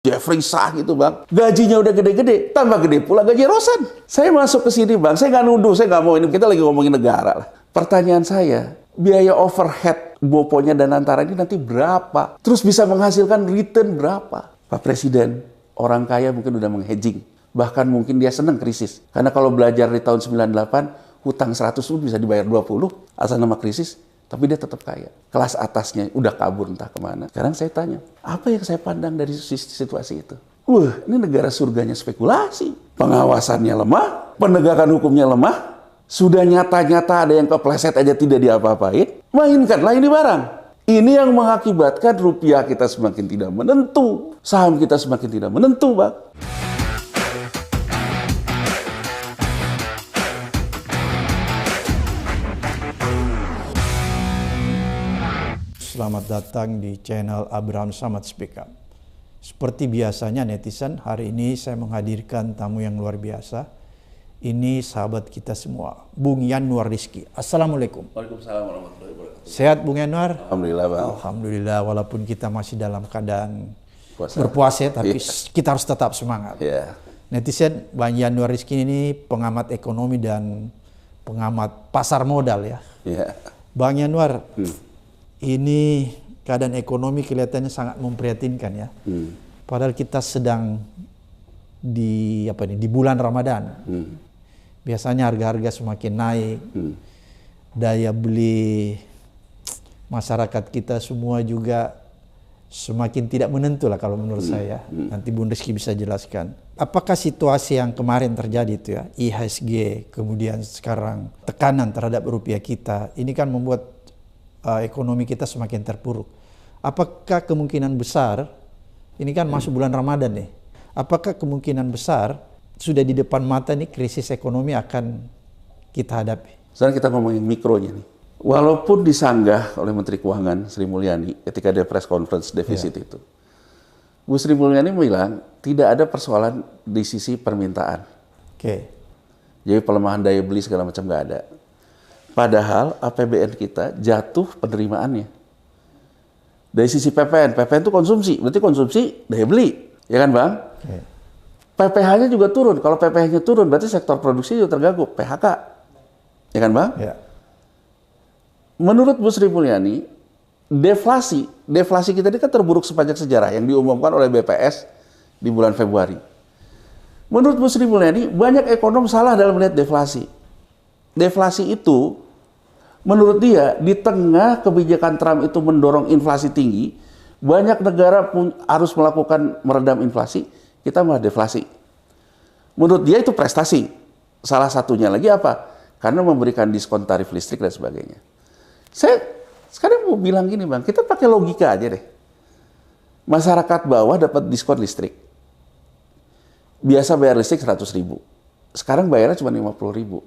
Jeffrey Sah gitu bang, gajinya udah gede-gede, tambah gede pula gaji Rosan. Saya masuk ke sini bang, saya nggak nuduh, saya nggak mau ini, kita lagi ngomongin negara lah. Pertanyaan saya, biaya overhead Boponya dan Antara ini nanti berapa? Terus bisa menghasilkan return berapa? Pak Presiden, orang kaya mungkin udah menghedging, bahkan mungkin dia senang krisis. Karena kalau belajar di tahun 98, hutang 100 itu bisa dibayar 20, asal nama krisis. Tapi dia tetap kaya. Kelas atasnya udah kabur entah kemana. Sekarang saya tanya, apa yang saya pandang dari situasi itu? Ini negara surganya spekulasi. Pengawasannya lemah, penegakan hukumnya lemah. Sudah nyata-nyata ada yang kepleset aja tidak diapa-apain. Mainkanlah ini barang. Ini yang mengakibatkan rupiah kita semakin tidak menentu. Saham kita semakin tidak menentu, Bang. Selamat datang di channel Abraham Samad Speak Up. Seperti biasanya netizen, hari ini saya menghadirkan tamu yang luar biasa. Ini sahabat kita semua, Bung Yanuar Rizky. Assalamualaikum. Waalaikumsalam warahmatullahi wabarakatuh. Sehat Bung Yanuar? Alhamdulillah Bang. Alhamdulillah, walaupun kita masih dalam keadaan Puasa. berpuasa, tapi kita harus tetap semangat. Yeah. Netizen, Bang Yanuar Rizky ini pengamat ekonomi dan pengamat pasar modal ya. Yeah. Bang Yanuar, ini keadaan ekonomi kelihatannya sangat memprihatinkan ya. Padahal kita sedang di bulan Ramadan. Biasanya harga-harga semakin naik. Daya beli masyarakat kita semua juga semakin tidak menentu lah kalau menurut saya. Nanti Bung Rizky bisa jelaskan. Apakah situasi yang kemarin terjadi itu ya, IHSG, kemudian sekarang tekanan terhadap rupiah kita, ini kan membuat ekonomi kita semakin terpuruk. Apakah kemungkinan besar, ini kan masuk bulan Ramadan nih, apakah kemungkinan besar sudah di depan mata nih krisis ekonomi akan kita hadapi? Sekarang kita ngomongin mikronya nih. Walaupun disanggah oleh Menteri Keuangan Sri Mulyani ketika dia press conference defisit itu, Bu Sri Mulyani bilang tidak ada persoalan di sisi permintaan. Jadi pelemahan daya beli segala macam nggak ada. Padahal APBN kita jatuh penerimaannya. Dari sisi PPN itu konsumsi, berarti konsumsi daya beli, ya kan Bang? PPH-nya juga turun. Kalau PPH-nya turun, berarti sektor produksi juga terganggu, PHK, ya kan Bang? Ya. Menurut Bu Sri Mulyani, deflasi kita ini kan terburuk sepanjang sejarah yang diumumkan oleh BPS di bulan Februari. Menurut Bu Sri Mulyani, banyak ekonom salah dalam melihat deflasi. Deflasi itu, menurut dia, di tengah kebijakan Trump itu mendorong inflasi tinggi, banyak negara pun harus melakukan meredam inflasi, kita malah deflasi. Menurut dia itu prestasi. Salah satunya lagi apa? Karena memberikan diskon tarif listrik dan sebagainya. Saya sekarang mau bilang gini Bang, kita pakai logika aja deh. Masyarakat bawah dapat diskon listrik. Biasa bayar listrik 100.000. Sekarang bayarnya cuma 50.000.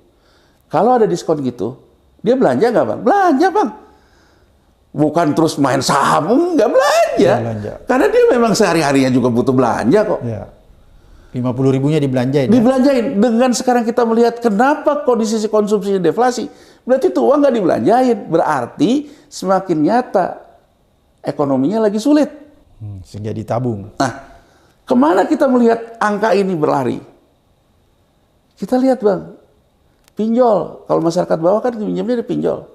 Kalau ada diskon gitu, dia belanja nggak Bang? Belanja Bang. Bukan terus main saham, nggak belanja. Karena dia memang sehari-harinya juga butuh belanja kok. Ya. 50.000-nya dibelanjain. Dibelanjain. Ya? Dengan sekarang kita melihat kenapa kondisi konsumsinya deflasi, berarti itu uang nggak dibelanjain. Berarti semakin nyata ekonominya lagi sulit. Sehingga ditabung. Nah, kemana kita melihat angka ini berlari? Kita lihat Bang, pinjol. Kalau masyarakat bawah kan pinjamnya di pinjol.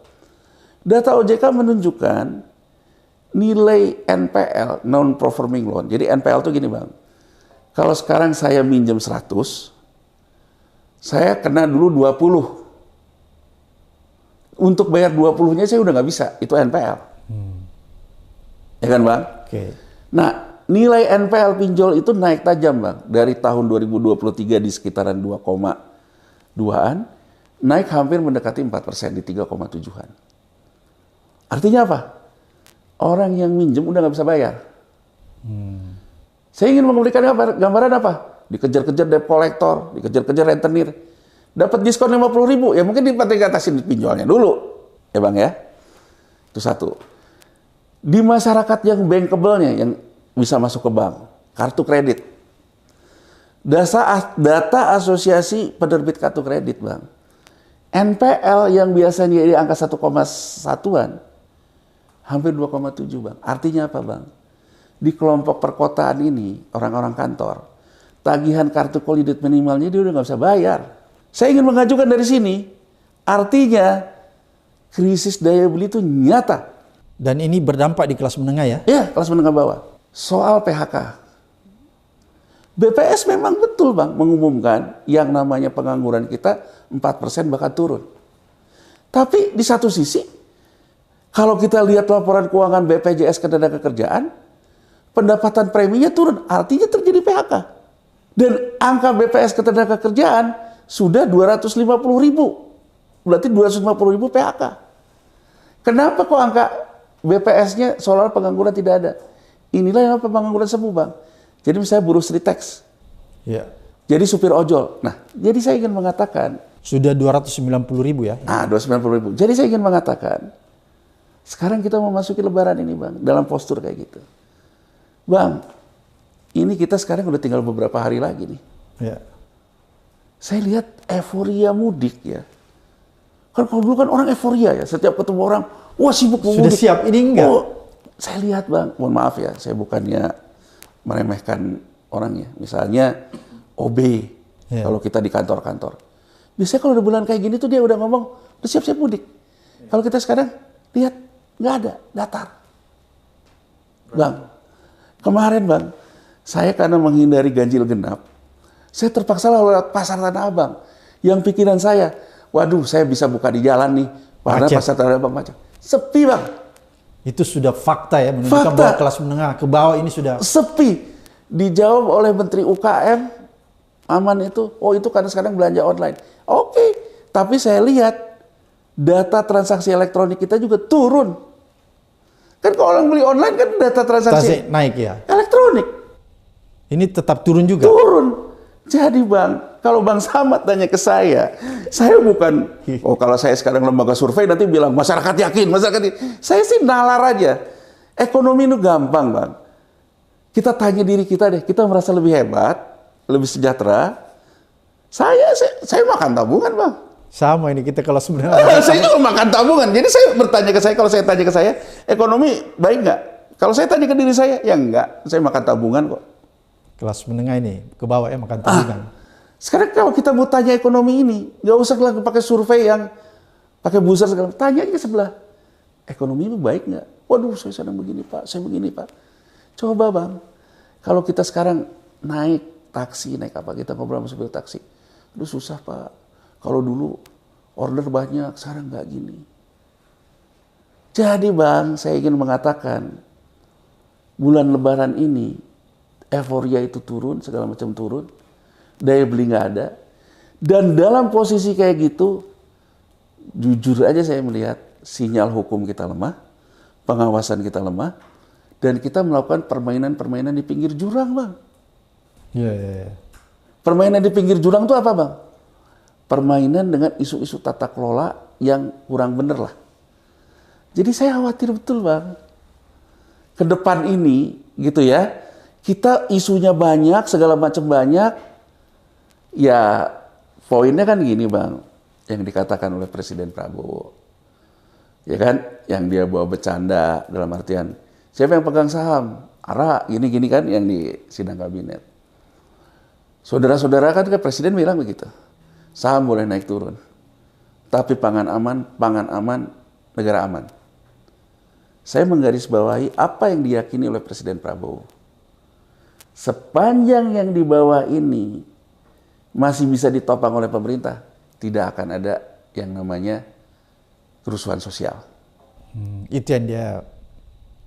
Data OJK menunjukkan nilai NPL, non-performing loan. Jadi NPL itu gini Bang, kalau sekarang saya minjem 100, saya kena dulu 20. Untuk bayar 20-nya saya udah nggak bisa, itu NPL. Ya kan Bang? Nah, nilai NPL pinjol itu naik tajam Bang. Dari tahun 2023 di sekitaran 2,2-an, naik hampir mendekati 4% di 3,7-an. Artinya apa? Orang yang minjem udah nggak bisa bayar. Saya ingin memberikan gambaran apa? Dikejar-kejar debt collector, dikejar-kejar rentenir. Dapat diskon 50.000, ya mungkin diatasin pinjolnya dulu. Ya Bang ya? Itu satu. Di masyarakat yang bankable-nya, yang bisa masuk ke bank, kartu kredit. Data asosiasi penerbit kartu kredit Bang. NPL yang biasanya di angka 1,1-an, hampir 2,7 Bang. Artinya apa Bang? di kelompok perkotaan ini, orang-orang kantor, tagihan kartu kredit minimalnya dia udah nggak bisa bayar. Saya ingin mengajukan dari sini, artinya krisis daya beli itu nyata. Dan ini berdampak di kelas menengah ya? Ya, kelas menengah bawah. Soal PHK. BPS memang betul Bang mengumumkan yang namanya pengangguran kita 4% bakal turun. Tapi di satu sisi, kalau kita lihat laporan keuangan BPJS Ketenagakerjaan, pendapatan preminya turun, artinya terjadi PHK. Dan angka BPS Ketenagakerjaan sudah 250.000. Berarti 250.000 PHK. Kenapa kok angka BPS-nya soal pengangguran tidak ada? Inilah yang pengangguran semu Bang. Jadi misalnya buruh street tax. Ya. Jadi supir ojol. Nah, jadi saya ingin mengatakan. Sudah 290.000 ya? 290.000. Jadi saya ingin mengatakan. Sekarang kita mau masuki lebaran ini Bang. Dalam postur kayak gitu. Bang, ini kita sekarang udah tinggal beberapa hari lagi nih. Ya. Saya lihat euforia mudik ya. Kan kalau dulu kan orang euforia ya. Setiap ketemu orang, wah sibuk mau mudik. Sudah siap, ini enggak? Oh, saya lihat Bang, mohon maaf ya. Saya bukannya meremehkan orangnya. Misalnya OB, kalau kita di kantor-kantor. Biasanya kalau udah bulan kayak gini tuh dia udah ngomong, udah siap-siap mudik. Kalau kita sekarang lihat, nggak ada, datar. Bang, kemarin Bang, saya karena menghindari ganjil genap, saya terpaksa lewat pasar Tanah Abang. Yang pikiran saya, waduh saya bisa buka di jalan nih, padahal pasar Tanah Abang macet. Sepi Bang. Itu sudah fakta ya, menunjukkan bahwa kelas menengah ke bawah ini sudah sepi. Dijawab oleh Menteri UKM, aman itu, oh itu karena sekarang belanja online. Oke, tapi saya lihat data transaksi elektronik kita juga turun. Kan kalau orang beli online kan data transaksi naik ya. Elektronik. Ini tetap turun juga? Turun. Jadi Bang, kalau Bang Samad tanya ke saya bukan, oh kalau saya sekarang lembaga survei nanti bilang masyarakat yakin, masyarakat yakin. Saya sih nalar aja. Ekonomi itu gampang Bang. Kita tanya diri kita deh, kita merasa lebih hebat, lebih sejahtera. Saya makan tabungan Bang. Sama ini kita kalau sebenarnya. Saya juga makan tabungan. Jadi saya bertanya ke saya, kalau saya tanya ke saya, ekonomi baik nggak? Kalau saya tanya ke diri saya, ya enggak. Saya makan tabungan kok. Kelas menengah ini ke bawah ya makan tabungan. Sekarang kalau kita mau tanya ekonomi ini, nggak usah lagi pakai survei yang pakai buzzer segala. Tanya aja sebelah, ekonomi itu baik nggak? Waduh, saya sedang begini Pak, saya begini Pak. Coba Bang, kalau kita sekarang naik taksi, naik apa, kita ngobrol sama supir taksi. Aduh susah Pak, kalau dulu order banyak, sekarang nggak gini. Jadi Bang, saya ingin mengatakan, bulan Lebaran ini, euforia itu turun, segala macam turun, daya beli nggak ada. Dan dalam posisi kayak gitu, jujur aja saya melihat sinyal hukum kita lemah, pengawasan kita lemah, dan kita melakukan permainan-permainan di pinggir jurang Bang. Iya. Permainan di pinggir jurang itu apa Bang? Permainan dengan isu-isu tata kelola yang kurang bener lah. Jadi saya khawatir betul Bang. Ke depan ini gitu ya, kita isunya banyak, segala macam banyak. Ya poinnya kan gini Bang, yang dikatakan oleh Presiden Prabowo. Ya kan, yang dia bawa bercanda dalam artian, siapa yang pegang saham? ARA, gini-gini kan yang di sidang kabinet. Saudara-saudara kan Presiden bilang begitu. Saham boleh naik turun. Tapi pangan aman, negara aman. Saya menggarisbawahi apa yang diyakini oleh Presiden Prabowo. Sepanjang yang di bawah ini masih bisa ditopang oleh pemerintah, tidak akan ada yang namanya kerusuhan sosial. Itu yang dia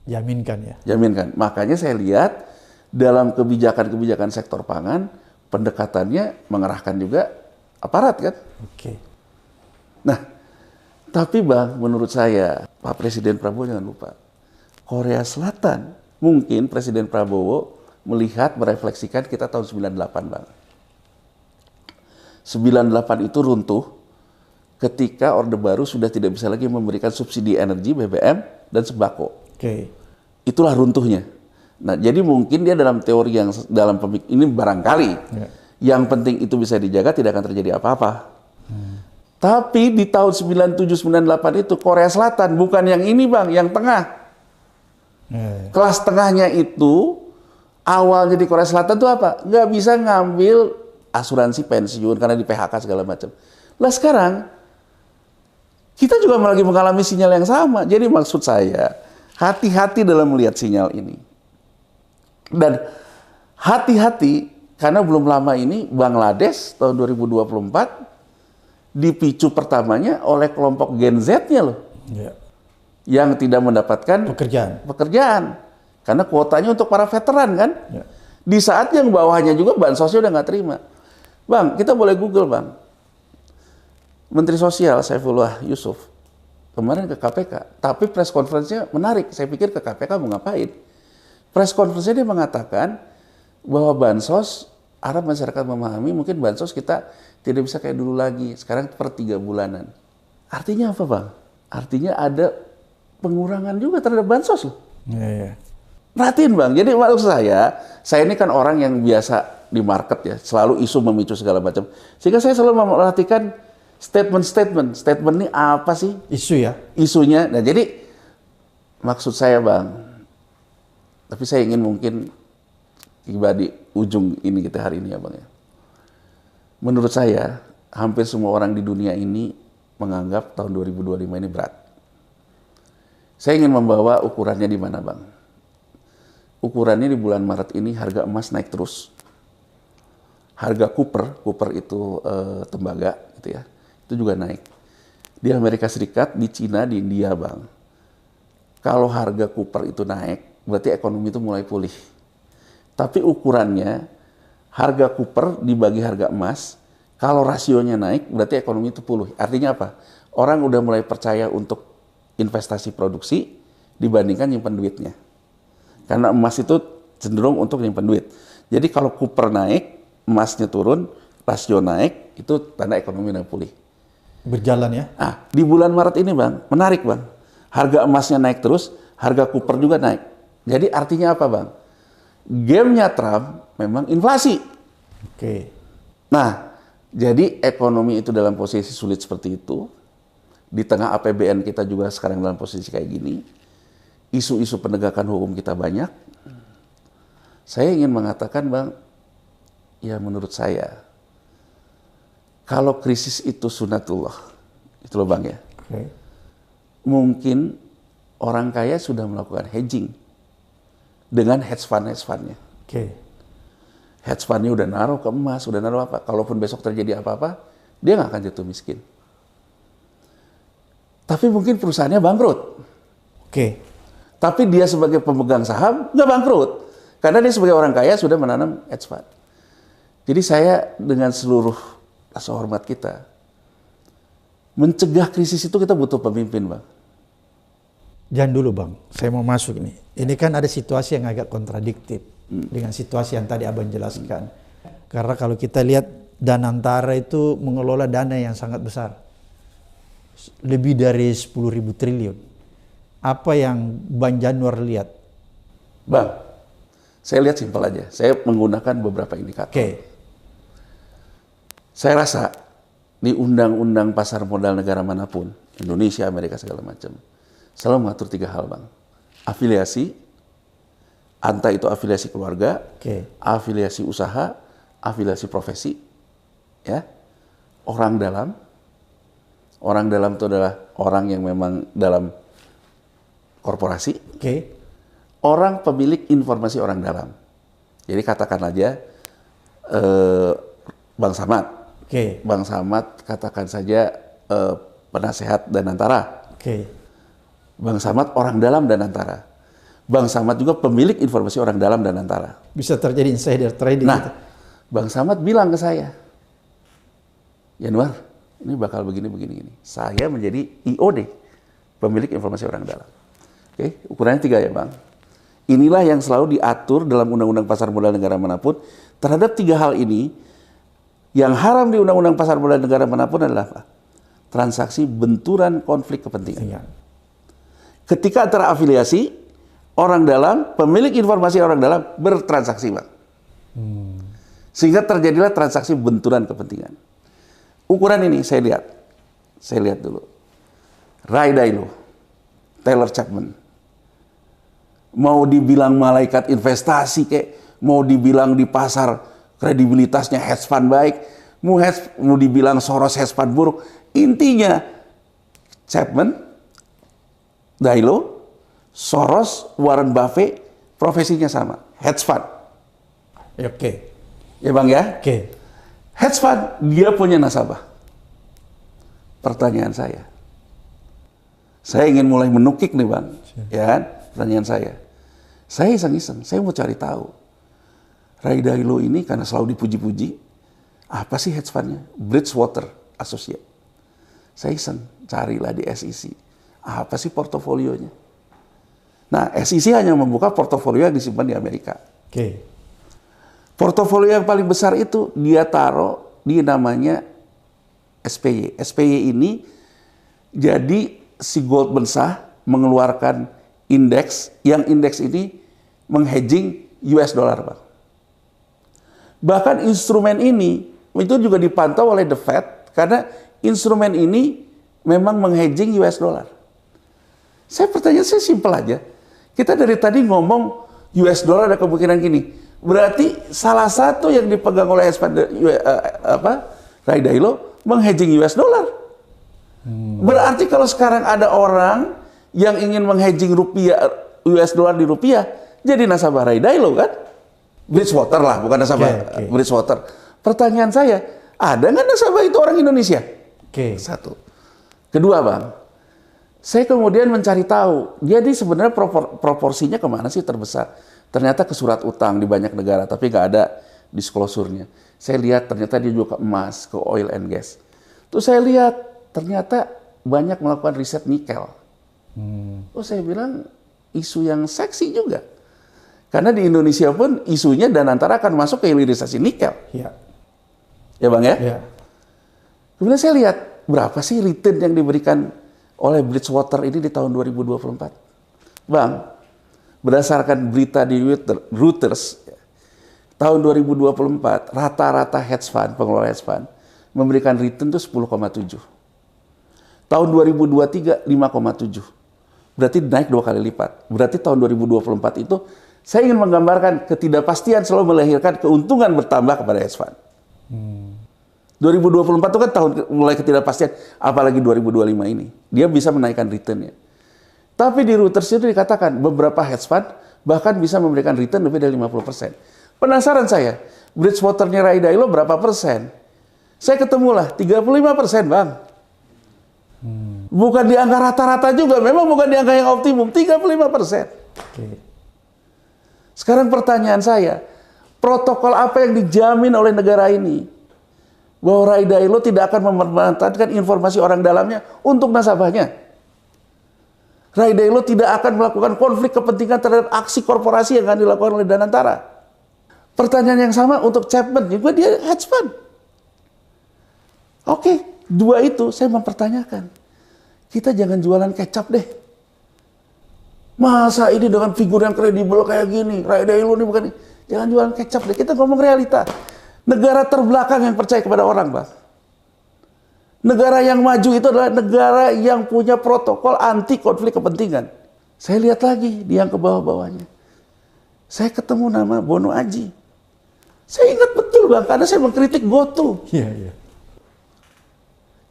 jaminkan ya? Jaminkan. Makanya saya lihat dalam kebijakan-kebijakan sektor pangan, pendekatannya mengerahkan juga aparat kan. Oke. Nah, tapi Bang, menurut saya, Pak Presiden Prabowo jangan lupa, Korea Selatan, mungkin Presiden Prabowo melihat, merefleksikan kita tahun 98 Bang. 98 itu runtuh ketika Orde Baru sudah tidak bisa lagi memberikan subsidi energi, BBM, dan sembako. Oke. Itulah runtuhnya. Nah, jadi mungkin dia dalam teori yang dalam ini barangkali yang penting itu bisa dijaga, tidak akan terjadi apa-apa. Tapi di tahun 97-98 itu Korea Selatan bukan yang ini Bang, yang tengah. Kelas tengahnya itu awalnya di Korea Selatan tuh apa? Nggak bisa ngambil asuransi pensiun karena di PHK segala macam. Lah sekarang kita juga lagi mengalami sinyal yang sama. Jadi maksud saya, hati-hati dalam melihat sinyal ini. Dan hati-hati karena belum lama ini Bangladesh tahun 2024 dipicu pertamanya oleh kelompok Gen Z-nya loh. Ya. Yang tidak mendapatkan pekerjaan. Karena kuotanya untuk para veteran kan. Ya. Di saat yang bawahnya juga bansosnya udah nggak terima. Bang, kita boleh Google bang. Menteri Sosial Saifullah Yusuf kemarin ke KPK. Tapi press conference-nya menarik. Saya pikir ke KPK mau ngapain. Press conference-nya dia mengatakan bahwa bansos, harap masyarakat memahami, mungkin bansos kita tidak bisa kayak dulu lagi. Sekarang per 3 bulanan. Artinya apa bang? Artinya ada pengurangan juga terhadap bansos loh. Ya. Perhatiin bang, jadi maksud saya ini kan orang yang biasa di market ya, selalu isu memicu segala macam. Sehingga saya selalu memperhatikan statement ini apa sih? Isu ya? Isunya. Nah jadi maksud saya bang, tapi saya ingin mungkin tiba di ujung ini kita hari ini ya bang ya. Menurut saya, hampir semua orang di dunia ini menganggap tahun 2025 ini berat. Saya ingin membawa ukurannya di mana bang? Ukurannya di bulan Maret ini harga emas naik terus. Harga Cooper itu tembaga gitu ya, itu juga naik. Di Amerika Serikat, di Cina, di India bang. Kalau harga Cooper itu naik, berarti ekonomi itu mulai pulih. Tapi ukurannya, harga Cooper dibagi harga emas, kalau rasionya naik, berarti ekonomi itu pulih. Artinya apa? Orang udah mulai percaya untuk investasi produksi dibandingkan nyimpan duitnya. Karena emas itu cenderung untuk nyimpan duit. Jadi kalau Cooper naik, emasnya turun, rasio naik, itu tanda ekonomi udah pulih. Berjalan ya? Nah, di bulan Maret ini bang, menarik bang. Harga emasnya naik terus, harga Cooper juga naik. Jadi artinya apa bang? Game-nya Trump memang inflasi. Oke. Nah, jadi ekonomi itu dalam posisi sulit seperti itu. Di tengah APBN kita juga sekarang dalam posisi kayak gini. Isu-isu penegakan hukum kita banyak. Saya ingin mengatakan bang, ya menurut saya, kalau krisis itu sunatullah, itu loh bang ya. Okay. Mungkin orang kaya sudah melakukan hedging dengan hedge fund-nya. Okay. Hedge fund-nya udah naruh ke emas, udah naruh apa. Kalaupun besok terjadi apa-apa, dia nggak akan jatuh miskin. Tapi mungkin perusahaannya bangkrut. Okay. Tapi dia sebagai pemegang saham nggak bangkrut. Karena dia sebagai orang kaya sudah menanam hedge fund. Jadi saya dengan seluruh rasa hormat kita, mencegah krisis itu kita butuh pemimpin bang. Jangan dulu bang, saya mau masuk nih. Ini kan ada situasi yang agak kontradiktif dengan situasi yang tadi abang jelaskan. Karena kalau kita lihat Danantara itu mengelola dana yang sangat besar. Lebih dari 10.000 triliun. Apa yang Bang Januar lihat? Bang, saya lihat simpel aja. Saya menggunakan beberapa indikator. Oke. Saya rasa di undang-undang pasar modal negara manapun, Indonesia, Amerika segala macam, selalu mengatur 3 hal bang. Afiliasi, entah itu afiliasi keluarga, afiliasi usaha, afiliasi profesi, ya. Orang dalam itu adalah orang yang memang dalam korporasi. Orang pemilik informasi orang dalam. Jadi katakan aja Bang Samad. Bang Samad katakan saja penasehat Danantara. Bang Samad orang dalam Danantara. Bang Samad juga pemilik informasi orang dalam Danantara. Bisa terjadi insider trading. Nah, gitu. Bang Samad bilang ke saya, Januar, ini bakal begini. Saya menjadi IOD, pemilik informasi orang dalam. Oke, ukurannya 3 ya bang. Inilah yang selalu diatur dalam undang-undang pasar modal negara manapun. Terhadap 3 hal ini, yang haram di undang-undang pasar modal negara manapun adalah apa? Transaksi benturan konflik kepentingan. Ketika antara afiliasi, orang dalam, pemilik informasi orang dalam bertransaksi bang. Sehingga terjadilah transaksi benturan kepentingan. Ukuran ini saya lihat dulu. Ray Dalio, Taylor Chapman, mau dibilang malaikat investasi kayak, mau dibilang di pasar kredibilitasnya hedge fund baik, mau dibilang Soros hedge fund buruk. Intinya Chapman, Dailo, Soros, Warren Buffett profesinya sama, hedge fund. Oke. Ya Bang ya? Oke. Hedge fund dia punya nasabah. Pertanyaan saya ingin mulai menukik nih Bang, ya kan? Pertanyaan saya iseng-iseng, saya mau cari tahu. Ray Dalio ini karena selalu dipuji-puji, apa sih hedge fundnya? Bridgewater Associates. Saya iseng, carilah di SEC. Apa sih portofolionya? Nah, SEC hanya membuka portofolio yang disimpan di Amerika. Oke. Portofolio yang paling besar itu dia taruh di namanya SPY. SPY ini jadi si Goldman Sachs mengeluarkan indeks, yang indeks ini menghedging US dollar, Bang. Bahkan instrumen ini itu juga dipantau oleh The Fed karena instrumen ini memang menghedging US dollar. Pertanyaan saya simpel aja. Kita dari tadi ngomong US dollar ada kemungkinan gini. Berarti salah satu yang dipegang oleh Ray Dalio menghedging US dollar. Berarti kalau sekarang ada orang yang ingin menghedging rupiah, US dollar di rupiah, jadi nasabah Ray Dalio kan? Bridgewater lah, bukan nasabah Bridgewater. Pertanyaan saya, ada nggak nasabah itu orang Indonesia? Satu. Kedua Bang, saya kemudian mencari tahu, jadi sebenarnya proporsinya kemana sih terbesar? Ternyata ke surat utang di banyak negara, tapi nggak ada disclosure-nya. Saya lihat ternyata dia juga ke emas, ke oil and gas. Terus saya lihat ternyata banyak melakukan riset nikel. Saya bilang isu yang seksi juga. Karena di Indonesia pun isunya Danantara akan masuk ke hilirisasi nikel. Ya. Ya Bang ya? Ya. Kemudian saya lihat berapa sih return yang diberikan oleh Bridgewater ini di tahun 2024. Bang, berdasarkan berita di Reuters, tahun 2024 rata-rata hedge fund, pengelola hedge fund memberikan return itu 10,7. Tahun 2023 5,7. Berarti naik 2 kali lipat. Berarti tahun 2024 itu saya ingin menggambarkan ketidakpastian selalu melahirkan keuntungan bertambah kepada hedge fund. 2024 itu kan tahun mulai ketidakpastian, apalagi 2025 ini. Dia bisa menaikkan returnnya. Tapi di Reuters itu dikatakan beberapa hedge fund bahkan bisa memberikan return lebih dari 50%. Penasaran saya, Bridgewater-nya Ray Dalio berapa persen? Saya ketemulah 35%, Bang. Bukan di angka rata-rata juga, memang bukan di angka yang optimum, 35%. Sekarang pertanyaan saya, protokol apa yang dijamin oleh negara ini bahwa Ray Dalio tidak akan memanfaatkan informasi orang dalamnya untuk nasabahnya? Ray Dalio tidak akan melakukan konflik kepentingan terhadap aksi korporasi yang akan dilakukan oleh Danantara. Pertanyaan yang sama untuk Chapman, juga dia hedge fund. Oke, dua itu saya mempertanyakan. Kita jangan jualan kecap deh. Masa ini dengan figur yang kredibel kayak gini, Ray Dalio ini bukan. Jangan jualan kecap deh, kita ngomong realita. Negara terbelakang yang percaya kepada orang, Bang. Negara yang maju itu adalah negara yang punya protokol anti konflik kepentingan. Saya lihat lagi di yang ke bawah-bawahnya. Saya ketemu nama Bono Aji. Saya ingat betul Bang, karena saya mengkritik GoTo. Iya.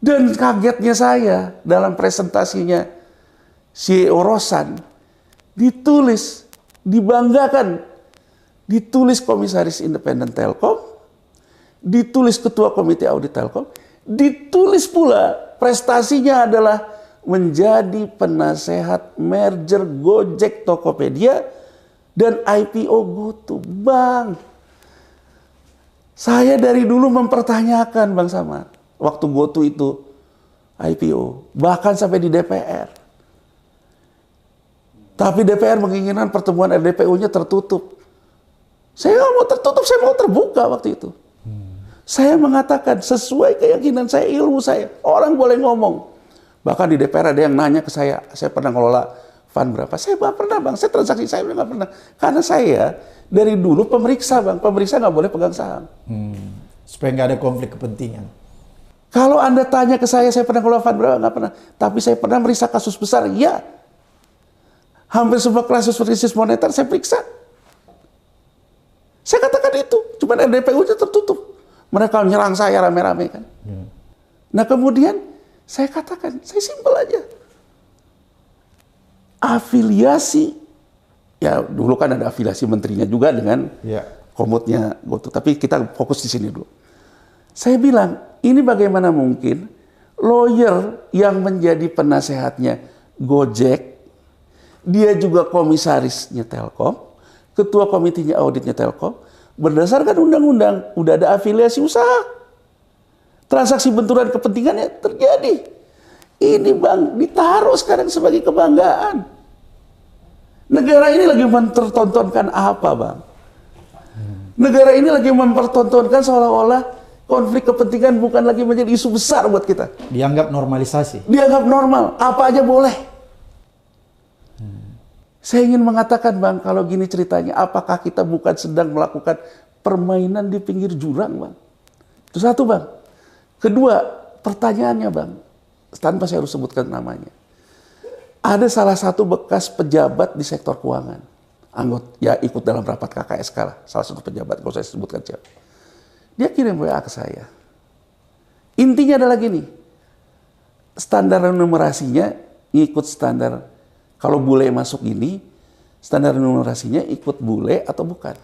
Dan kagetnya saya dalam presentasinya CEO Rosan ditulis, dibanggakan, ditulis Komisaris Independen Telkom, ditulis Ketua Komite Audit Telkom, ditulis pula prestasinya adalah menjadi penasehat merger Gojek Tokopedia dan IPO GoTo. Bang, saya dari dulu mempertanyakan Bang Samad, waktu GoTo itu IPO, bahkan sampai di DPR. Tapi DPR menginginkan pertemuan RDPU-nya tertutup. Saya nggak mau tertutup, saya mau terbuka waktu itu. Saya mengatakan sesuai keyakinan saya, ilmu saya. Orang boleh ngomong. Bahkan di DPR ada yang nanya ke saya pernah ngelola fund berapa? Saya nggak pernah Bang, saya transaksi saya nggak pernah. Karena saya dari dulu pemeriksa Bang, pemeriksa nggak boleh pegang saham. Supaya nggak ada konflik kepentingan. Kalau Anda tanya ke saya pernah ngelola fund berapa? Nggak pernah. Tapi saya pernah meriksa kasus besar, iya. Hampir semua kasus krisis moneter saya periksa. Saya katakan itu, cuma RDPU-nya tertutup. Mereka menyerang saya rame-rame kan. Nah kemudian saya katakan, saya simpel aja. Afiliasi, ya dulu kan ada afiliasi menterinya juga dengan komutnya GoTo. Tapi kita fokus di sini dulu. Saya bilang, ini bagaimana mungkin lawyer yang menjadi penasehatnya Gojek, dia juga komisarisnya Telkom, ketua komitinya auditnya Telkom, berdasarkan undang-undang, udah ada afiliasi usaha. Transaksi benturan kepentingannya terjadi. Ini Bang, ditaruh sekarang sebagai kebanggaan. Negara ini lagi mempertontonkan apa Bang? Negara ini lagi mempertontonkan seolah-olah konflik kepentingan bukan lagi menjadi isu besar buat kita. Dianggap normalisasi. Dianggap normal, apa aja boleh. Saya ingin mengatakan Bang, kalau gini ceritanya, apakah kita bukan sedang melakukan permainan di pinggir jurang Bang? Itu satu Bang. Kedua, pertanyaannya Bang, tanpa saya harus sebutkan namanya. Ada salah satu bekas pejabat di sektor keuangan. Anggota, ya ikut dalam rapat KKSK lah. Salah satu pejabat, kalau saya sebutkan siapa. Dia kirim WA ke saya. Intinya adalah gini, standar numerasinya ngikut standar. Kalau bule masuk gini, standar numerasinya ikut bule atau bukan?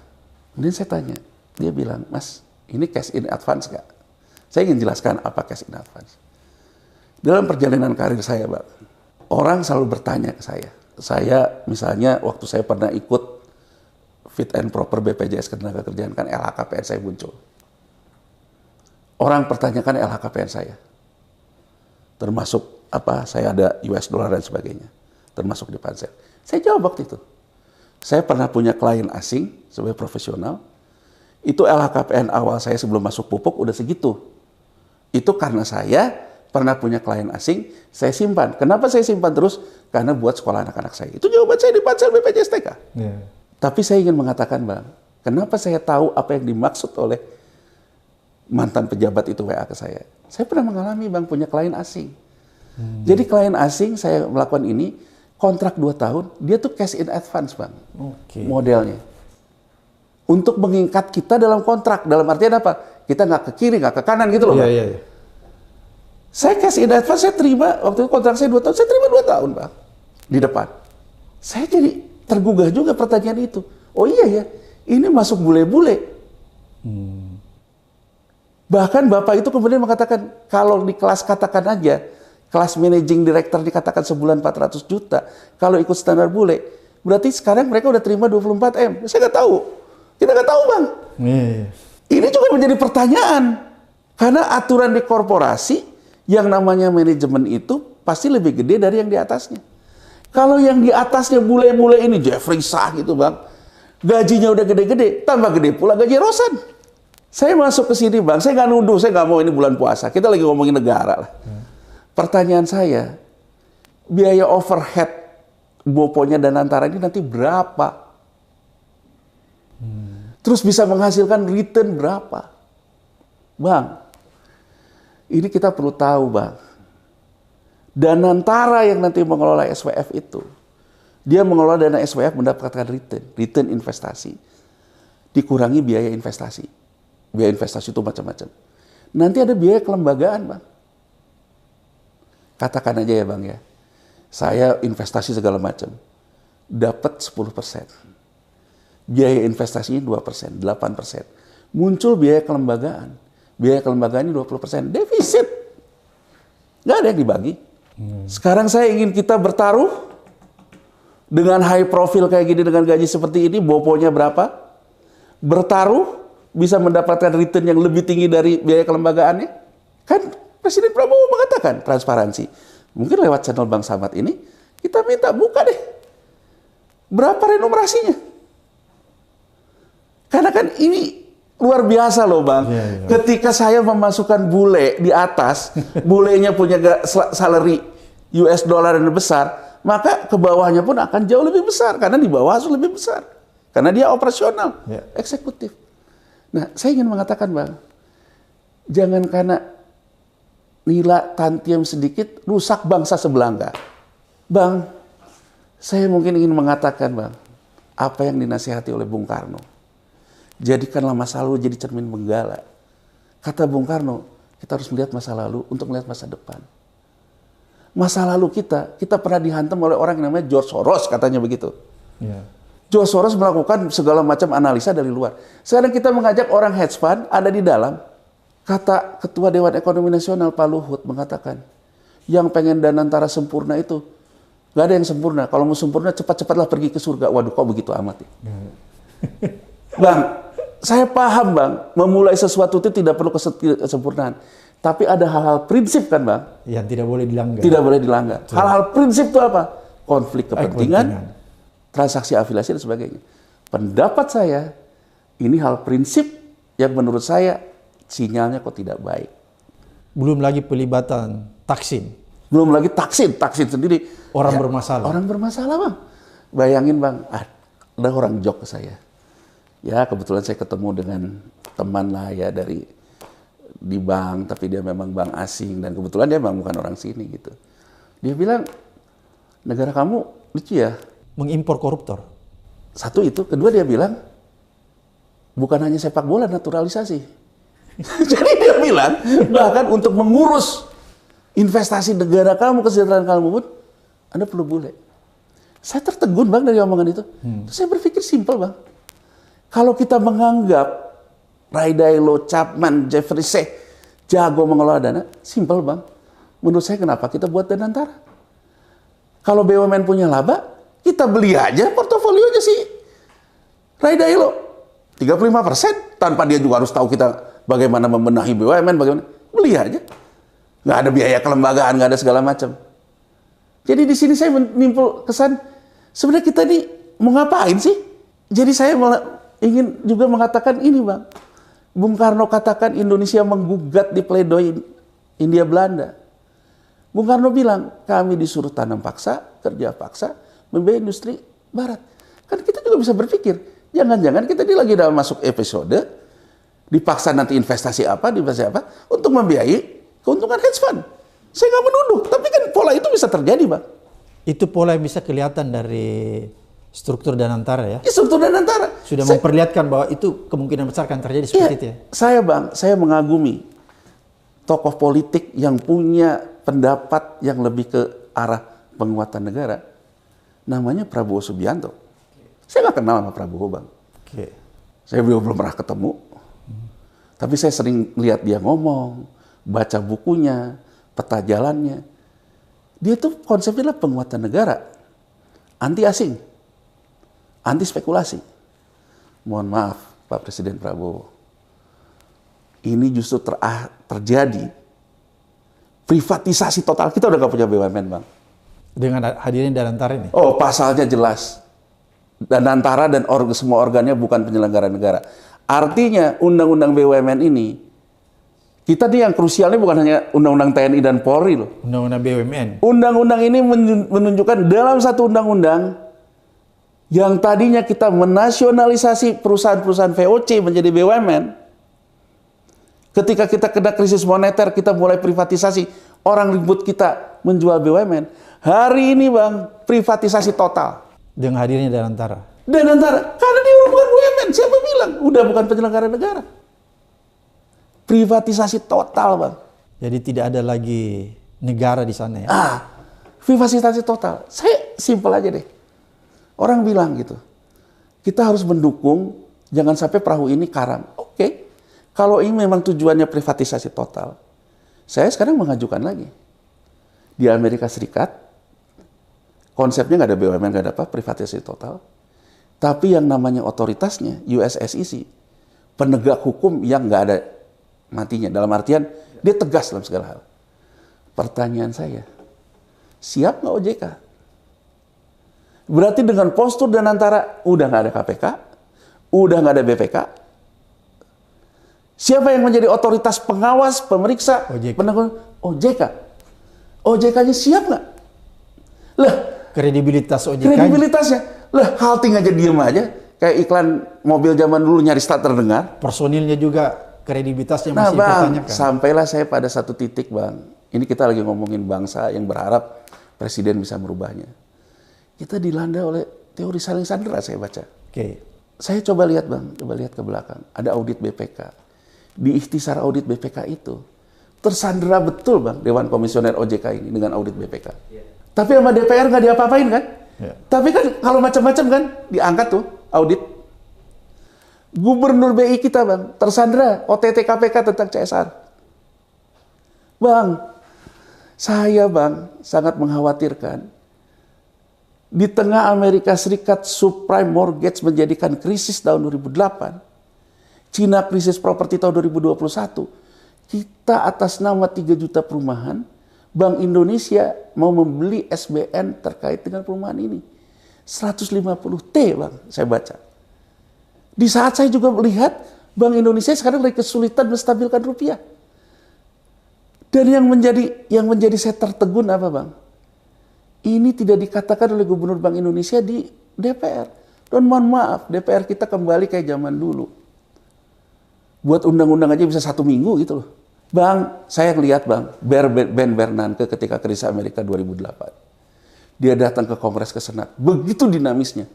Kemudian saya tanya, dia bilang, Mas, ini cash in advance nggak? Saya ingin jelaskan apa cash in advance. Dalam perjalanan karir saya, Bang, orang selalu bertanya ke saya. Saya misalnya waktu saya pernah ikut fit and proper BPJS Ketenagakerjaan, kan LHKPN saya muncul. Orang pertanyakan LHKPN saya. Termasuk apa, saya ada US dollar dan sebagainya. Termasuk di Pansel. Saya jawab waktu itu. Saya pernah punya klien asing sebagai profesional. Itu LHKPN awal saya sebelum masuk pupuk udah segitu. Itu karena saya pernah punya klien asing, saya simpan. Kenapa saya simpan terus? Karena buat sekolah anak-anak saya. Itu jawaban saya di Pansel BPJS TK. Tapi saya ingin mengatakan Bang, kenapa saya tahu apa yang dimaksud oleh mantan pejabat itu WA ke saya. Saya pernah mengalami Bang punya klien asing. Jadi klien asing saya melakukan ini, kontrak 2 tahun, dia tuh cash in advance Bang, modelnya. Untuk mengikat kita dalam kontrak, dalam artian apa? Kita nggak ke kiri, nggak ke kanan gitu loh Bang. Saya cash in advance, saya terima, waktu itu kontrak saya 2 tahun, saya terima 2 tahun Bang, di depan. Saya jadi tergugah juga pertanyaan itu. Oh iya ya, ini masuk bule-bule. Bahkan Bapak itu kemudian mengatakan, kalau di kelas katakan aja, kelas managing director dikatakan sebulan 400 juta. Kalau ikut standar bule, berarti sekarang mereka udah terima 24 M. Saya nggak tahu. Kita nggak tahu Bang. Ini juga menjadi pertanyaan. Karena aturan di korporasi, yang namanya manajemen itu pasti lebih gede dari yang di atasnya. Kalau yang di atasnya bule-bule ini, Jeffrey Sah gitu Bang, gajinya udah gede-gede, tambah gede pula gaji Rosan. Saya masuk ke sini Bang, saya nggak nuduh, saya nggak mau ini bulan puasa. Kita lagi ngomongin negara lah. Pertanyaan saya, biaya overhead Boponya dan Antara ini nanti berapa? Terus bisa menghasilkan return berapa? Bang, ini kita perlu tahu Bang. Danantara yang nanti mengelola SWF itu, dia mengelola dana SWF mendapatkan return investasi. Dikurangi biaya investasi. Biaya investasi itu macam-macam. Nanti ada biaya kelembagaan Bang. Katakan aja ya Bang ya, saya investasi segala macam, dapat 10%. Biaya investasinya 2%, 8%. Muncul biaya kelembagaan. Biaya kelembagaan ini 20%. Defisit. Nggak ada yang dibagi. Sekarang saya ingin kita bertaruh dengan high profile kayak gini, dengan gaji seperti ini, Boponya berapa? Bertaruh, bisa mendapatkan return yang lebih tinggi dari biaya kelembagaannya. Kan Presiden Prabowo mengatakan transparansi. Mungkin lewat channel Bang Samad ini, kita minta buka deh. Berapa remunerasinya? Karena kan ini luar biasa loh Bang. Ketika saya memasukkan bule di atas, bulenya punya salary US dollar yang besar, maka ke bawahnya pun akan jauh lebih besar. Karena di bawah harus lebih besar. Karena dia operasional, eksekutif. Nah, saya ingin mengatakan Bang, jangan karena nilai tantium sedikit rusak bangsa sebelah enggak. Bang, Saya mungkin ingin mengatakan, Bang, apa yang dinasihati oleh Bung Karno. Jadikanlah masa lalu jadi cermin benggala. Kata Bung Karno, kita harus melihat masa lalu untuk melihat masa depan. Masa lalu kita pernah dihantam oleh orang yang namanya George Soros, katanya begitu. Ya. George Soros melakukan segala macam analisa dari luar. Sekarang kita mengajak orang hedge fund ada di dalam. Kata Ketua Dewan Ekonomi Nasional Pak Luhut mengatakan, yang pengen Danantara sempurna itu, nggak ada yang sempurna. Kalau mau sempurna cepat-cepatlah pergi ke surga. Waduh, kok begitu amat ya? Bang, saya paham Bang, memulai sesuatu itu tidak perlu kesempurnaan. Tapi ada hal-hal prinsip kan Bang? Yang tidak boleh dilanggar. Tidak boleh dilanggar. Hal-hal prinsip itu apa? Konflik kepentingan, transaksi afiliasi dan sebagainya. Pendapat saya, ini hal prinsip yang menurut saya sinyalnya kok tidak baik. Belum lagi pelibatan Taksin. Belum lagi Taksin sendiri. Orang bermasalah. Orang bermasalah Bang. Bayangin Bang, ada orang jok ke saya. Ya kebetulan saya ketemu dengan teman lah ya di bank, tapi dia memang bank asing dan kebetulan dia memang bukan orang sini gitu. Dia bilang, negara kamu lucu ya. Mengimpor koruptor. Satu itu, kedua dia bilang, bukan hanya sepak bola, naturalisasi. Jadi dia bilang, bahkan untuk mengurus investasi negara kamu, kesejahteraan kamu pun, Anda perlu bule. Saya tertegun Bang dari omongan itu. Saya berpikir simpel Bang. Kalau kita menganggap Ray Dalio, Chapman, Jeffrey Seh jago mengelola dana, simpel Bang. Menurut saya kenapa kita buat Danantara? Kalau BUMN punya laba, kita beli aja portofolionya si Ray Dalio. 35% tanpa dia juga harus tahu kita bagaimana membenahi BUMN, bagaimana. Beli aja. Nggak ada biaya kelembagaan, nggak ada segala macam. Jadi di sini saya menimbul kesan, sebenarnya kita ini mau ngapain sih? Jadi saya ingin juga mengatakan ini Bang. Bung Karno katakan Indonesia menggugat di pledoi India Belanda. Bung Karno bilang, kami disuruh tanam paksa, kerja paksa, membiayai industri barat. Kan kita juga bisa berpikir, jangan-jangan kita ini lagi dalam masuk episode, dipaksa nanti investasi apa, untuk membiayai keuntungan hedge fund. Saya nggak menuduh, tapi kan pola itu bisa terjadi Bang. Itu pola yang bisa kelihatan dari struktur Danantara ya? Struktur Danantara. Sudah memperlihatkan bahwa itu kemungkinan besar akan terjadi seperti itu ya? Saya Bang, saya mengagumi tokoh politik yang punya pendapat yang lebih ke arah penguatan negara. Namanya Prabowo Subianto. Saya nggak kenal sama Prabowo Bang. Oke. Saya belum pernah ketemu. Tapi saya sering lihat dia ngomong, baca bukunya, peta jalannya. Dia tuh konsepnya adalah penguatan negara. Anti asing. Anti spekulasi. Mohon maaf Pak Presiden Prabowo. Ini justru terjadi privatisasi total. Kita udah gak punya BUMN Bang. Dengan hadirnya Danantara ini? Oh pasalnya jelas. Danantara dan semua organnya bukan penyelenggara negara. Artinya undang-undang BUMN ini, kita nih yang krusialnya bukan hanya undang-undang TNI dan Polri loh. Undang-undang BUMN. Undang-undang ini menunjukkan dalam satu undang-undang yang tadinya kita menasionalisasi perusahaan-perusahaan VOC menjadi BUMN. Ketika kita kena krisis moneter, kita mulai privatisasi. Orang ribut kita menjual BUMN. Hari ini Bang, privatisasi total. Dengan hadirnya Danantara. Danantara, karena dia bukan BUMN. Siapa bilang? Udah bukan penyelenggara negara. Privatisasi total Bang. Jadi tidak ada lagi negara di sana ya? Privatisasi total. Saya simpel aja deh. Orang bilang gitu, kita harus mendukung, jangan sampai perahu ini karam. Oke, kalau ini memang tujuannya privatisasi total, saya sekarang mengajukan lagi. Di Amerika Serikat, konsepnya nggak ada BUMN, nggak ada apa, privatisasi total. Tapi yang namanya otoritasnya, US SEC, penegak hukum yang nggak ada matinya. Dalam artian, dia tegas dalam segala hal. Pertanyaan saya, siap nggak OJK? Berarti dengan postur Danantara, udah nggak ada KPK, udah nggak ada BPK. Siapa yang menjadi otoritas pengawas, pemeriksa, penegak? OJK. OJK-nya siap nggak? Lah, kredibilitas OJK. Kredibilitasnya, lah halting aja, diem aja. Kayak iklan mobil zaman dulu nyaris tak terdengar. Personilnya juga kredibilitasnya Nah masih Bang, dipertanyakan. sampailah saya pada satu titik Bang. Ini kita lagi ngomongin bangsa yang berharap presiden bisa merubahnya. kita dilanda oleh teori saling sandera, saya baca. Oke. Saya coba lihat Bang, coba lihat ke belakang. Ada audit BPK. Di ikhtisar audit BPK itu, tersandera betul Bang, Dewan Komisioner OJK ini dengan audit BPK. Tapi sama DPR nggak diapa-apain kan? Tapi kan kalau macam-macam kan, diangkat tuh audit. Gubernur BI kita Bang, tersandera OTT KPK tentang CSR. Bang, saya Bang sangat mengkhawatirkan di tengah Amerika Serikat subprime mortgage menjadikan krisis tahun 2008, Cina krisis properti tahun 2021, kita atas nama 3 juta perumahan, Bank Indonesia mau membeli SBN terkait dengan perumahan ini. 150T Bang, saya baca. Di saat saya juga melihat Bank Indonesia sekarang lagi kesulitan menstabilkan rupiah. Dan yang menjadi saya tertegun apa Bang? Ini tidak dikatakan oleh Gubernur Bank Indonesia di DPR. Dan mohon maaf, DPR kita kembali kayak zaman dulu. Buat undang-undang aja bisa 1 minggu gitu loh. Bang, saya lihat Bang, Ben Bernanke ketika krisis Amerika 2008. Dia datang ke Kongres, ke Senat. Begitu dinamisnya.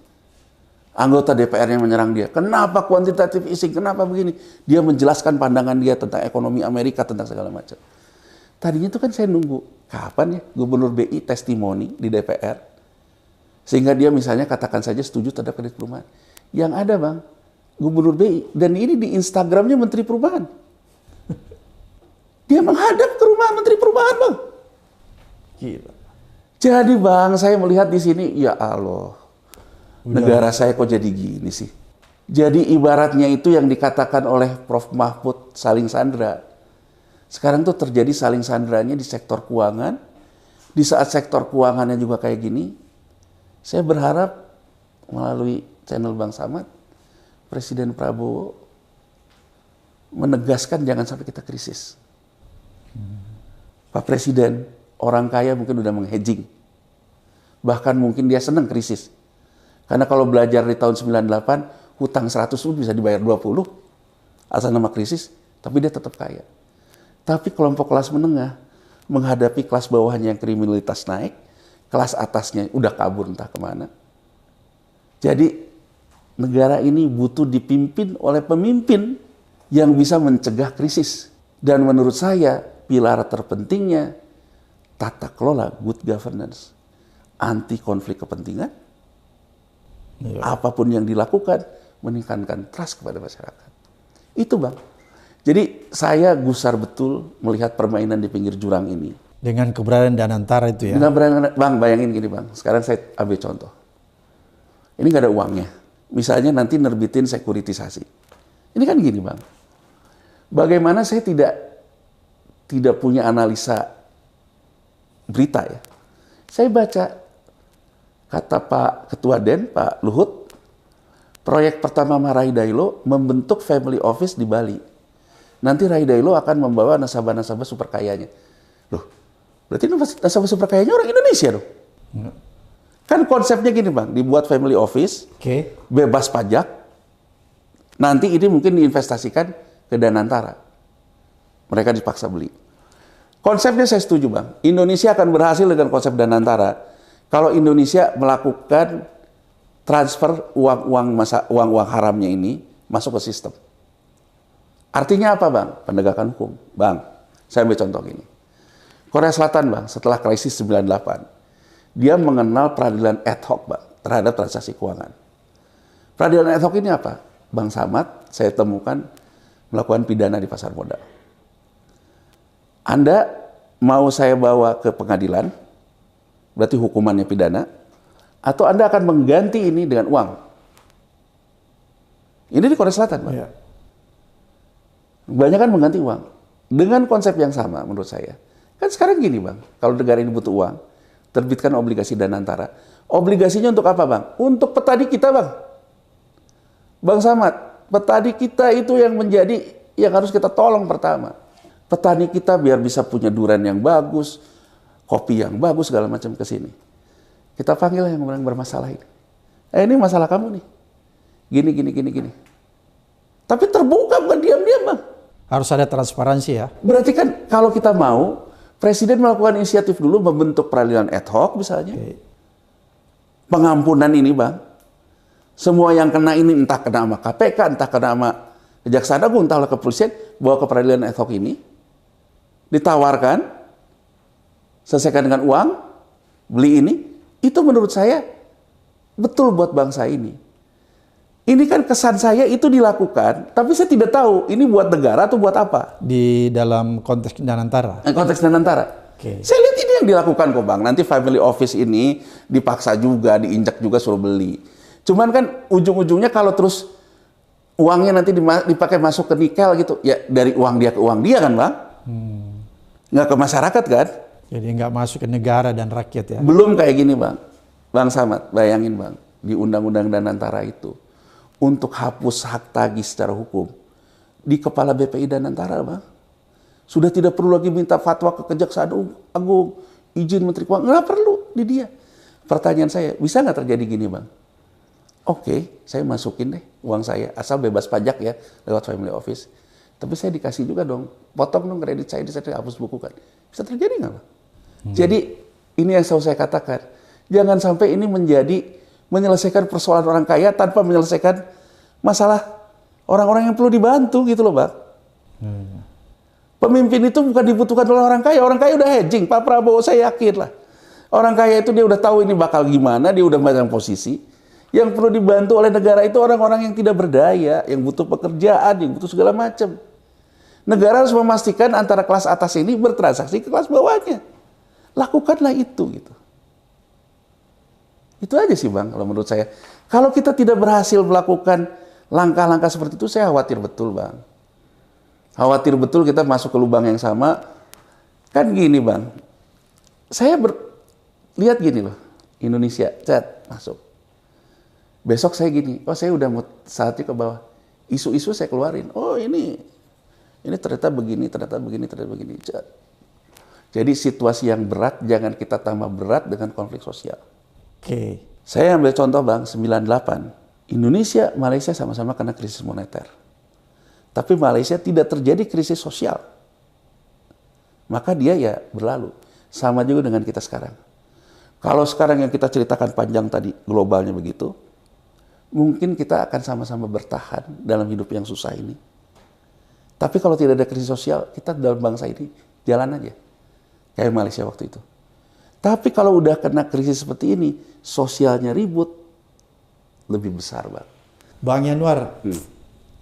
Anggota DPR-nya menyerang dia. Kenapa quantitative easing? Kenapa begini? Dia menjelaskan pandangan dia tentang ekonomi Amerika, tentang segala macam. Tadinya itu kan saya nunggu. Kapan ya Gubernur BI testimoni di DPR? Sehingga dia misalnya katakan saja setuju terhadap kredit perumahan. Yang ada Bang, Gubernur BI. Dan ini di Instagramnya Menteri Perumahan. Dia menghadap ke rumah Menteri Perumahan Bang. Gila. Jadi Bang, saya melihat di sini, ya Allah. Negara saya kok jadi gini sih. Jadi ibaratnya itu yang dikatakan oleh Prof. Mahfud saling sandera. Sekarang tuh terjadi saling sanderanya di sektor keuangan. Di saat sektor keuangannya juga kayak gini, saya berharap melalui channel Bang Samad, Presiden Prabowo menegaskan jangan sampai kita krisis. Pak Presiden, orang kaya mungkin udah menghedging. Bahkan mungkin dia senang krisis. Karena kalau belajar di tahun 98, hutang 100 bisa dibayar 20 asal nama krisis, tapi dia tetap kaya. Tapi kelompok kelas menengah menghadapi kelas bawahnya yang kriminalitas naik, kelas atasnya udah kabur entah kemana. Jadi negara ini butuh dipimpin oleh pemimpin yang bisa mencegah krisis. Dan menurut saya pilar terpentingnya tata kelola, good governance, anti konflik kepentingan. Apapun yang dilakukan meningkatkan trust kepada masyarakat. Itu Bang. Jadi saya gusar betul melihat permainan di pinggir jurang ini. Dengan keberadaan Danantara itu ya? Dengan keberadaan, Bang, bayangin gini Bang. Sekarang saya ambil contoh. Ini nggak ada uangnya. Misalnya nanti nerbitin sekuritisasi. Ini kan gini Bang. Bagaimana saya tidak punya analisa berita ya. Saya baca kata Pak Ketua Den, Pak Luhut, proyek pertama Rai Dailo membentuk family office di Bali. Nanti Rai Dailo akan membawa nasabah-nasabah super kayanya. Loh, berarti nasabah super kayanya orang Indonesia dong? Kan konsepnya gini Bang, dibuat family office, bebas pajak, nanti ini mungkin diinvestasikan ke Danantara. Mereka dipaksa beli. Konsepnya saya setuju Bang, Indonesia akan berhasil dengan konsep Danantara kalau Indonesia melakukan transfer uang-uang haramnya ini masuk ke sistem. Artinya apa Bang? Penegakan hukum. Bang, saya ambil contoh gini. Korea Selatan Bang, setelah krisis 98, dia mengenal peradilan ad hoc Bang, terhadap transaksi keuangan. Peradilan ad hoc ini apa? Bang Samad, saya temukan melakukan pidana di pasar modal. Anda mau saya bawa ke pengadilan, berarti hukumannya pidana, atau Anda akan mengganti ini dengan uang. Ini di Korea Selatan, Pak. Ya. Banyak kan mengganti uang. Dengan konsep yang sama menurut saya. Kan sekarang gini Bang, kalau negara ini butuh uang, terbitkan obligasi Danantara. Obligasinya untuk apa Bang? Untuk petani kita Bang. Bang Samad, petani kita itu yang harus kita tolong pertama. Petani kita biar bisa punya durian yang bagus, kopi yang bagus, segala macam ke sini. Kita panggil yang bermasalah ini. Ini masalah kamu nih. Gini. Tapi terbuka, bukan diam-diam Bang. Harus ada transparansi ya. Berarti kan kalau kita mau, Presiden melakukan inisiatif dulu membentuk peradilan ad hoc misalnya. pengampunan ini Bang, semua yang kena ini entah kena sama KPK, entah kena sama Kejaksaan Agung, entahlah kepolisian, bawa ke peradilan ad hoc ini, ditawarkan, selesaikan dengan uang, beli ini, itu menurut saya betul buat bangsa ini. Ini kan kesan saya itu dilakukan, tapi saya tidak tahu ini buat negara atau buat apa. Di dalam konteks Danantara. Konteks Danantara. Oke. Saya lihat ini yang dilakukan kok Bang. Nanti family office ini dipaksa juga, diinjak juga suruh beli. Cuman kan ujung-ujungnya kalau terus uangnya nanti dipakai masuk ke nikel gitu, ya dari uang dia ke uang dia kan Bang. Nggak ke masyarakat kan. Jadi nggak masuk ke negara dan rakyat ya. Belum kayak gini Bang. Bang Samad, bayangin Bang. Di Undang-Undang Danantara itu, untuk hapus hak tagih secara hukum, di kepala BPI Danantara Bang. Sudah tidak perlu lagi minta fatwa ke Kejaksaan Agung, izin Menteri Keuangan, nggak perlu di dia. Pertanyaan saya, bisa nggak terjadi gini Bang? Oke, saya masukin deh uang saya, asal bebas pajak ya, lewat family office. Tapi saya dikasih juga dong, potong dong kredit saya hapus bukukan. Bisa terjadi nggak Bang? Jadi ini yang selalu saya katakan, jangan sampai ini menjadi menyelesaikan persoalan orang kaya tanpa menyelesaikan masalah orang-orang yang perlu dibantu gitu loh Bang. Pemimpin itu bukan dibutuhkan oleh orang kaya udah hedging, Pak Prabowo saya yakin lah. Orang kaya itu dia udah tahu ini bakal gimana, dia udah megang posisi. Yang perlu dibantu oleh negara itu orang-orang yang tidak berdaya, yang butuh pekerjaan, yang butuh segala macam. Negara harus memastikan antara kelas atas ini bertransaksi ke kelas bawahnya. Lakukanlah itu gitu. Itu aja sih Bang kalau menurut saya. Kalau kita tidak berhasil melakukan langkah-langkah seperti itu, saya khawatir betul Bang. Khawatir betul kita masuk ke lubang yang sama. Kan gini Bang, saya lihat gini loh, Indonesia, masuk. Besok saya gini, oh saya udah mau saatnya ke bawah. Isu-isu saya keluarin, oh ini ternyata begini, ternyata begini, ternyata begini. Jadi situasi yang berat, jangan kita tambah berat dengan konflik sosial. Oke. Saya ambil contoh Bang, 98. Indonesia, Malaysia sama-sama kena krisis moneter. Tapi Malaysia tidak terjadi krisis sosial. Maka dia ya berlalu. Sama juga dengan kita sekarang. Kalau sekarang yang kita ceritakan panjang tadi, globalnya begitu, mungkin kita akan sama-sama bertahan dalam hidup yang susah ini. Tapi kalau tidak ada krisis sosial, kita dalam bangsa ini jalan aja. Kayak Malaysia waktu itu. Tapi kalau udah kena krisis seperti ini, sosialnya ribut, lebih besar Bang. Bang Yanuar,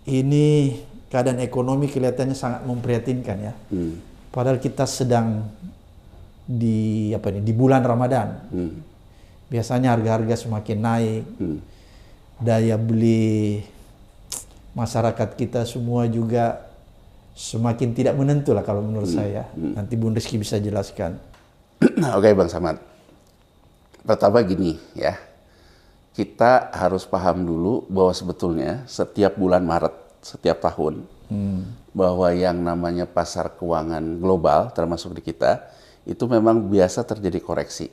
ini keadaan ekonomi kelihatannya sangat memprihatinkan ya. Padahal kita sedang di bulan Ramadan. Biasanya harga-harga semakin naik. Daya beli masyarakat kita semua juga semakin tidak menentu lah kalau menurut saya. Nanti Bung Rizky bisa jelaskan. Oke Bang Samad. Pertama gini ya, kita harus paham dulu bahwa sebetulnya setiap bulan Maret, setiap tahun, bahwa yang namanya pasar keuangan global termasuk di kita, itu memang biasa terjadi koreksi.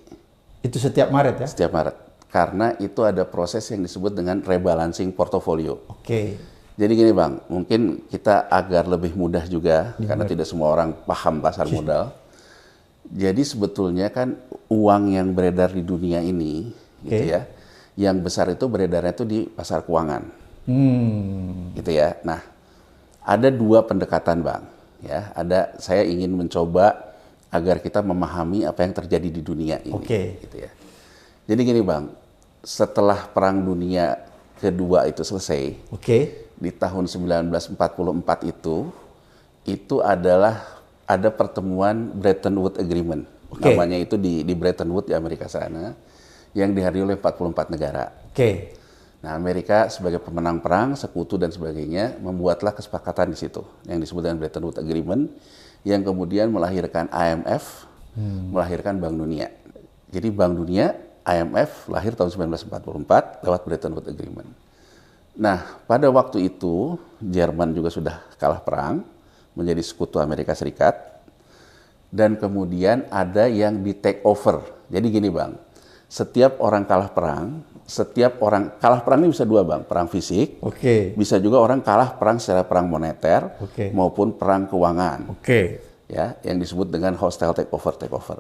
Itu setiap Maret ya? Setiap Maret. Karena itu ada proses yang disebut dengan rebalancing portofolio. Oke. Jadi gini Bang, mungkin kita agar lebih mudah juga, karena tidak semua orang paham pasar modal. Jadi sebetulnya kan uang yang beredar di dunia ini, gitu ya, yang besar itu beredarnya itu di pasar keuangan. Gitu ya. Nah, ada dua pendekatan Bang. Ya, saya ingin mencoba agar kita memahami apa yang terjadi di dunia ini. Gitu ya. Jadi gini Bang, setelah Perang Dunia Kedua itu selesai, di tahun 1944 itu adalah ada pertemuan Bretton Woods Agreement. Namanya itu di Bretton Woods di Amerika sana, yang dihadiri oleh 44 negara. Nah, Amerika sebagai pemenang perang, sekutu dan sebagainya, membuatlah kesepakatan di situ, yang disebut dengan Bretton Woods Agreement, yang kemudian melahirkan IMF, melahirkan Bank Dunia. Jadi Bank Dunia, IMF lahir tahun 1944 lewat Bretton Woods Agreement. Nah, pada waktu itu Jerman juga sudah kalah perang, menjadi sekutu Amerika Serikat, dan kemudian ada yang di take over. Jadi gini Bang, setiap orang kalah perang ini bisa dua Bang, perang fisik, bisa juga orang kalah perang secara perang moneter, maupun perang keuangan, ya, yang disebut dengan hostile takeover.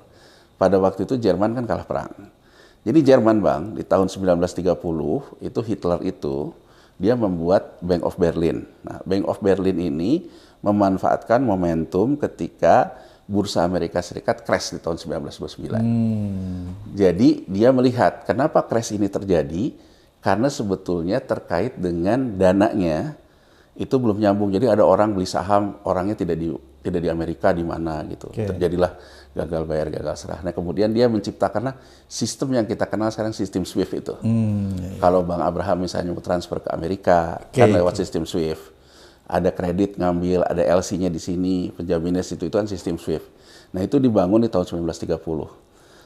Pada waktu itu Jerman kan kalah perang. Jadi Jerman Bang di tahun 1930 itu Hitler itu dia membuat Bank of Berlin. Nah, Bank of Berlin ini memanfaatkan momentum ketika Bursa Amerika Serikat crash di tahun 1929. Jadi dia melihat kenapa crash ini terjadi, karena sebetulnya terkait dengan dananya itu belum nyambung. Jadi ada orang beli saham, orangnya tidak di Amerika, di mana gitu. Terjadilah gagal bayar, gagal serah. Nah kemudian dia menciptakan sistem yang kita kenal sekarang, sistem SWIFT itu. Kalau Bang Abraham misalnya mau transfer ke Amerika, kan lewat sistem SWIFT. Ada kredit ngambil, ada LC-nya di sini, penjaminnya itu kan sistem SWIFT. Nah itu dibangun di tahun 1930.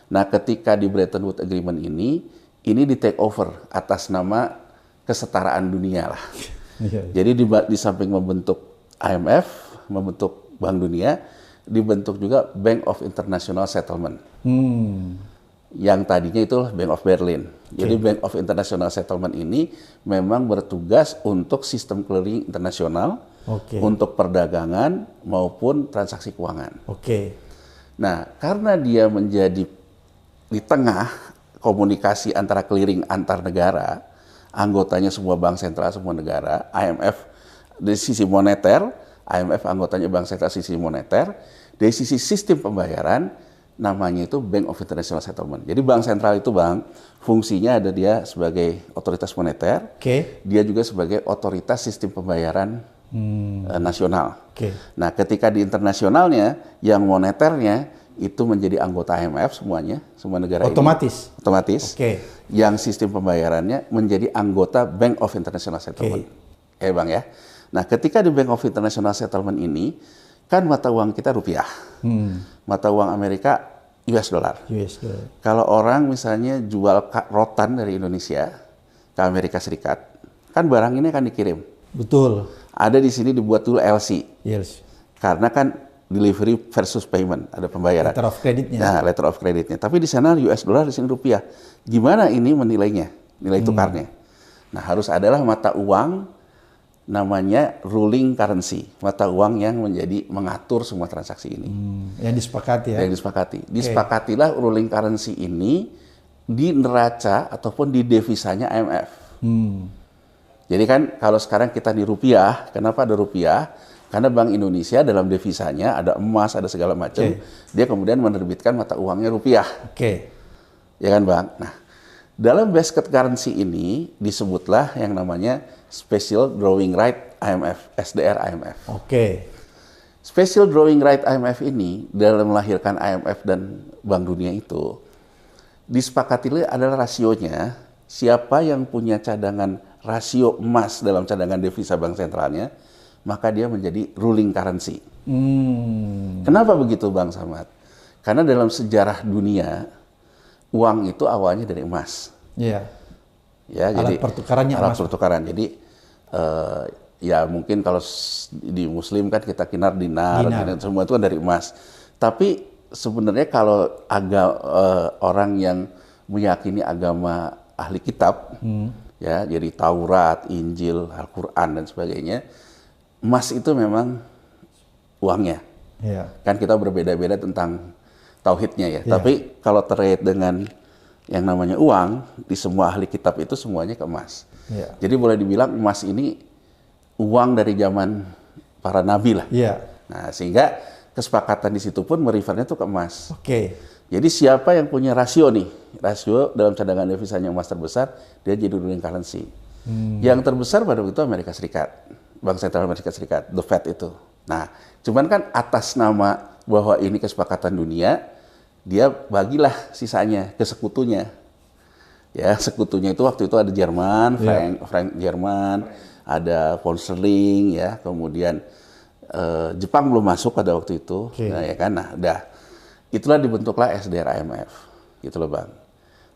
Nah ketika di Bretton Woods Agreement ini di take over atas nama kesetaraan dunia lah. Jadi di samping membentuk IMF, membentuk Bank Dunia, dibentuk juga Bank of International Settlement. Yang tadinya itu Bank of Berlin. Jadi Bank of International Settlement ini memang bertugas untuk sistem clearing internasional, untuk perdagangan maupun transaksi keuangan. Nah, karena dia menjadi di tengah komunikasi antara clearing antar negara, anggotanya semua bank sentral semua negara, IMF dari sisi moneter, IMF anggotanya bank sentral sisi moneter, dari sisi sistem pembayaran namanya itu Bank of International Settlement. Jadi bank sentral itu Bang, fungsinya ada dia sebagai otoritas moneter, dia juga sebagai otoritas sistem pembayaran nasional. Nah ketika di internasionalnya, yang moneternya itu menjadi anggota IMF semuanya, semua negara otomatis. Ini. Otomatis. Yang sistem pembayarannya menjadi anggota Bank of International Settlement. Bang ya. Nah ketika di Bank of International Settlement ini, kan mata uang kita rupiah, mata uang Amerika US dollar. Kalau orang misalnya jual rotan dari Indonesia ke Amerika Serikat, kan barang ini akan dikirim. Betul. Ada di sini dibuat dulu LC. Karena kan delivery versus payment, ada pembayaran. Letter of creditnya. Nah, letter of creditnya. Tapi di sana US dollar, di sini rupiah. Gimana ini menilainya, nilai tukarnya? Nah, harus adalah mata uang namanya ruling currency, mata uang yang mengatur semua transaksi ini. Yang disepakati ya? Yang disepakati. Disepakatilah ruling currency ini di neraca ataupun di devisanya IMF. Jadi kan kalau sekarang kita di rupiah, kenapa ada rupiah? Karena Bank Indonesia dalam devisanya ada emas, ada segala macam. Dia kemudian menerbitkan mata uangnya rupiah. Ya kan Bang? Nah, dalam basket currency ini disebutlah yang namanya Special Drawing Right IMF, SDR IMF. Special Drawing Right IMF ini dalam melahirkan IMF dan Bank Dunia itu disepakati adalah rasionya, siapa yang punya cadangan rasio emas dalam cadangan devisa bank sentralnya, maka dia menjadi ruling currency. Kenapa begitu Bang Samad? Karena dalam sejarah dunia, uang itu awalnya dari emas. Ya, alat jadi pertukarannya alat emas. pertukaran. Jadi ya mungkin kalau di Muslim kan kita kinar dinar. Semua itu kan dari emas. Tapi sebenarnya kalau orang yang meyakini agama ahli kitab, ya, jadi Taurat, Injil, Al-Quran dan sebagainya, emas itu memang uangnya. Kan kita berbeda-beda tentang tauhidnya ya. Tapi kalau terkait dengan yang namanya uang, di semua ahli kitab itu semuanya ke emas. Jadi boleh dibilang emas ini uang dari zaman para nabi lah. Nah, sehingga kesepakatan di situ pun merefernya itu ke emas. Jadi siapa yang punya rasio nih, rasio dalam cadangan devisanya emas terbesar, dia jadi ruling currency. Yang terbesar pada waktu itu Amerika Serikat, Bank Sentral Amerika Serikat, the Fed itu. Nah, cuman kan atas nama bahwa ini kesepakatan dunia, dia bagilah sisanya ke sekutunya. Ya, sekutunya itu waktu itu ada Jerman, frank Jerman, ada pound sterling, ya, kemudian Jepang belum masuk pada waktu itu, nah, ya kan, nah, itulah dibentuklah SDR IMF, gitu loh Bang.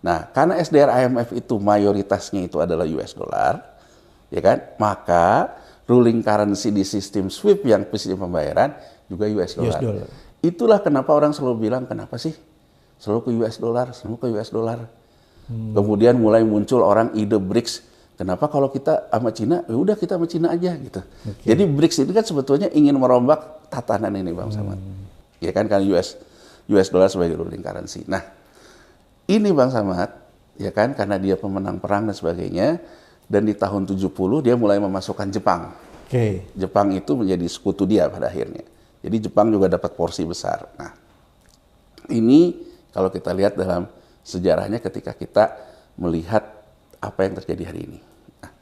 Nah, karena SDR IMF itu mayoritasnya itu adalah US dollar, ya kan, maka ruling currency di sistem SWIFT yang sistem pembayaran juga US dollar. Itulah kenapa orang selalu bilang, kenapa sih selalu ke US dollar, selalu ke US dollar. Kemudian mulai muncul orang ide BRICS. Kenapa kalau kita sama Cina, ya udah kita sama Cina aja gitu. Jadi BRICS ini kan sebetulnya ingin merombak tatanan ini Bang Samad. Ya kan US dollar sebagai ruling currency. Nah, ini Bang Samad ya kan, karena dia pemenang perang dan sebagainya. Dan di tahun 70 dia mulai memasukkan Jepang. Jepang itu menjadi sekutu dia pada akhirnya. Jadi Jepang juga dapat porsi besar. Nah, ini kalau kita lihat dalam sejarahnya ketika kita melihat apa yang terjadi hari ini. Nah,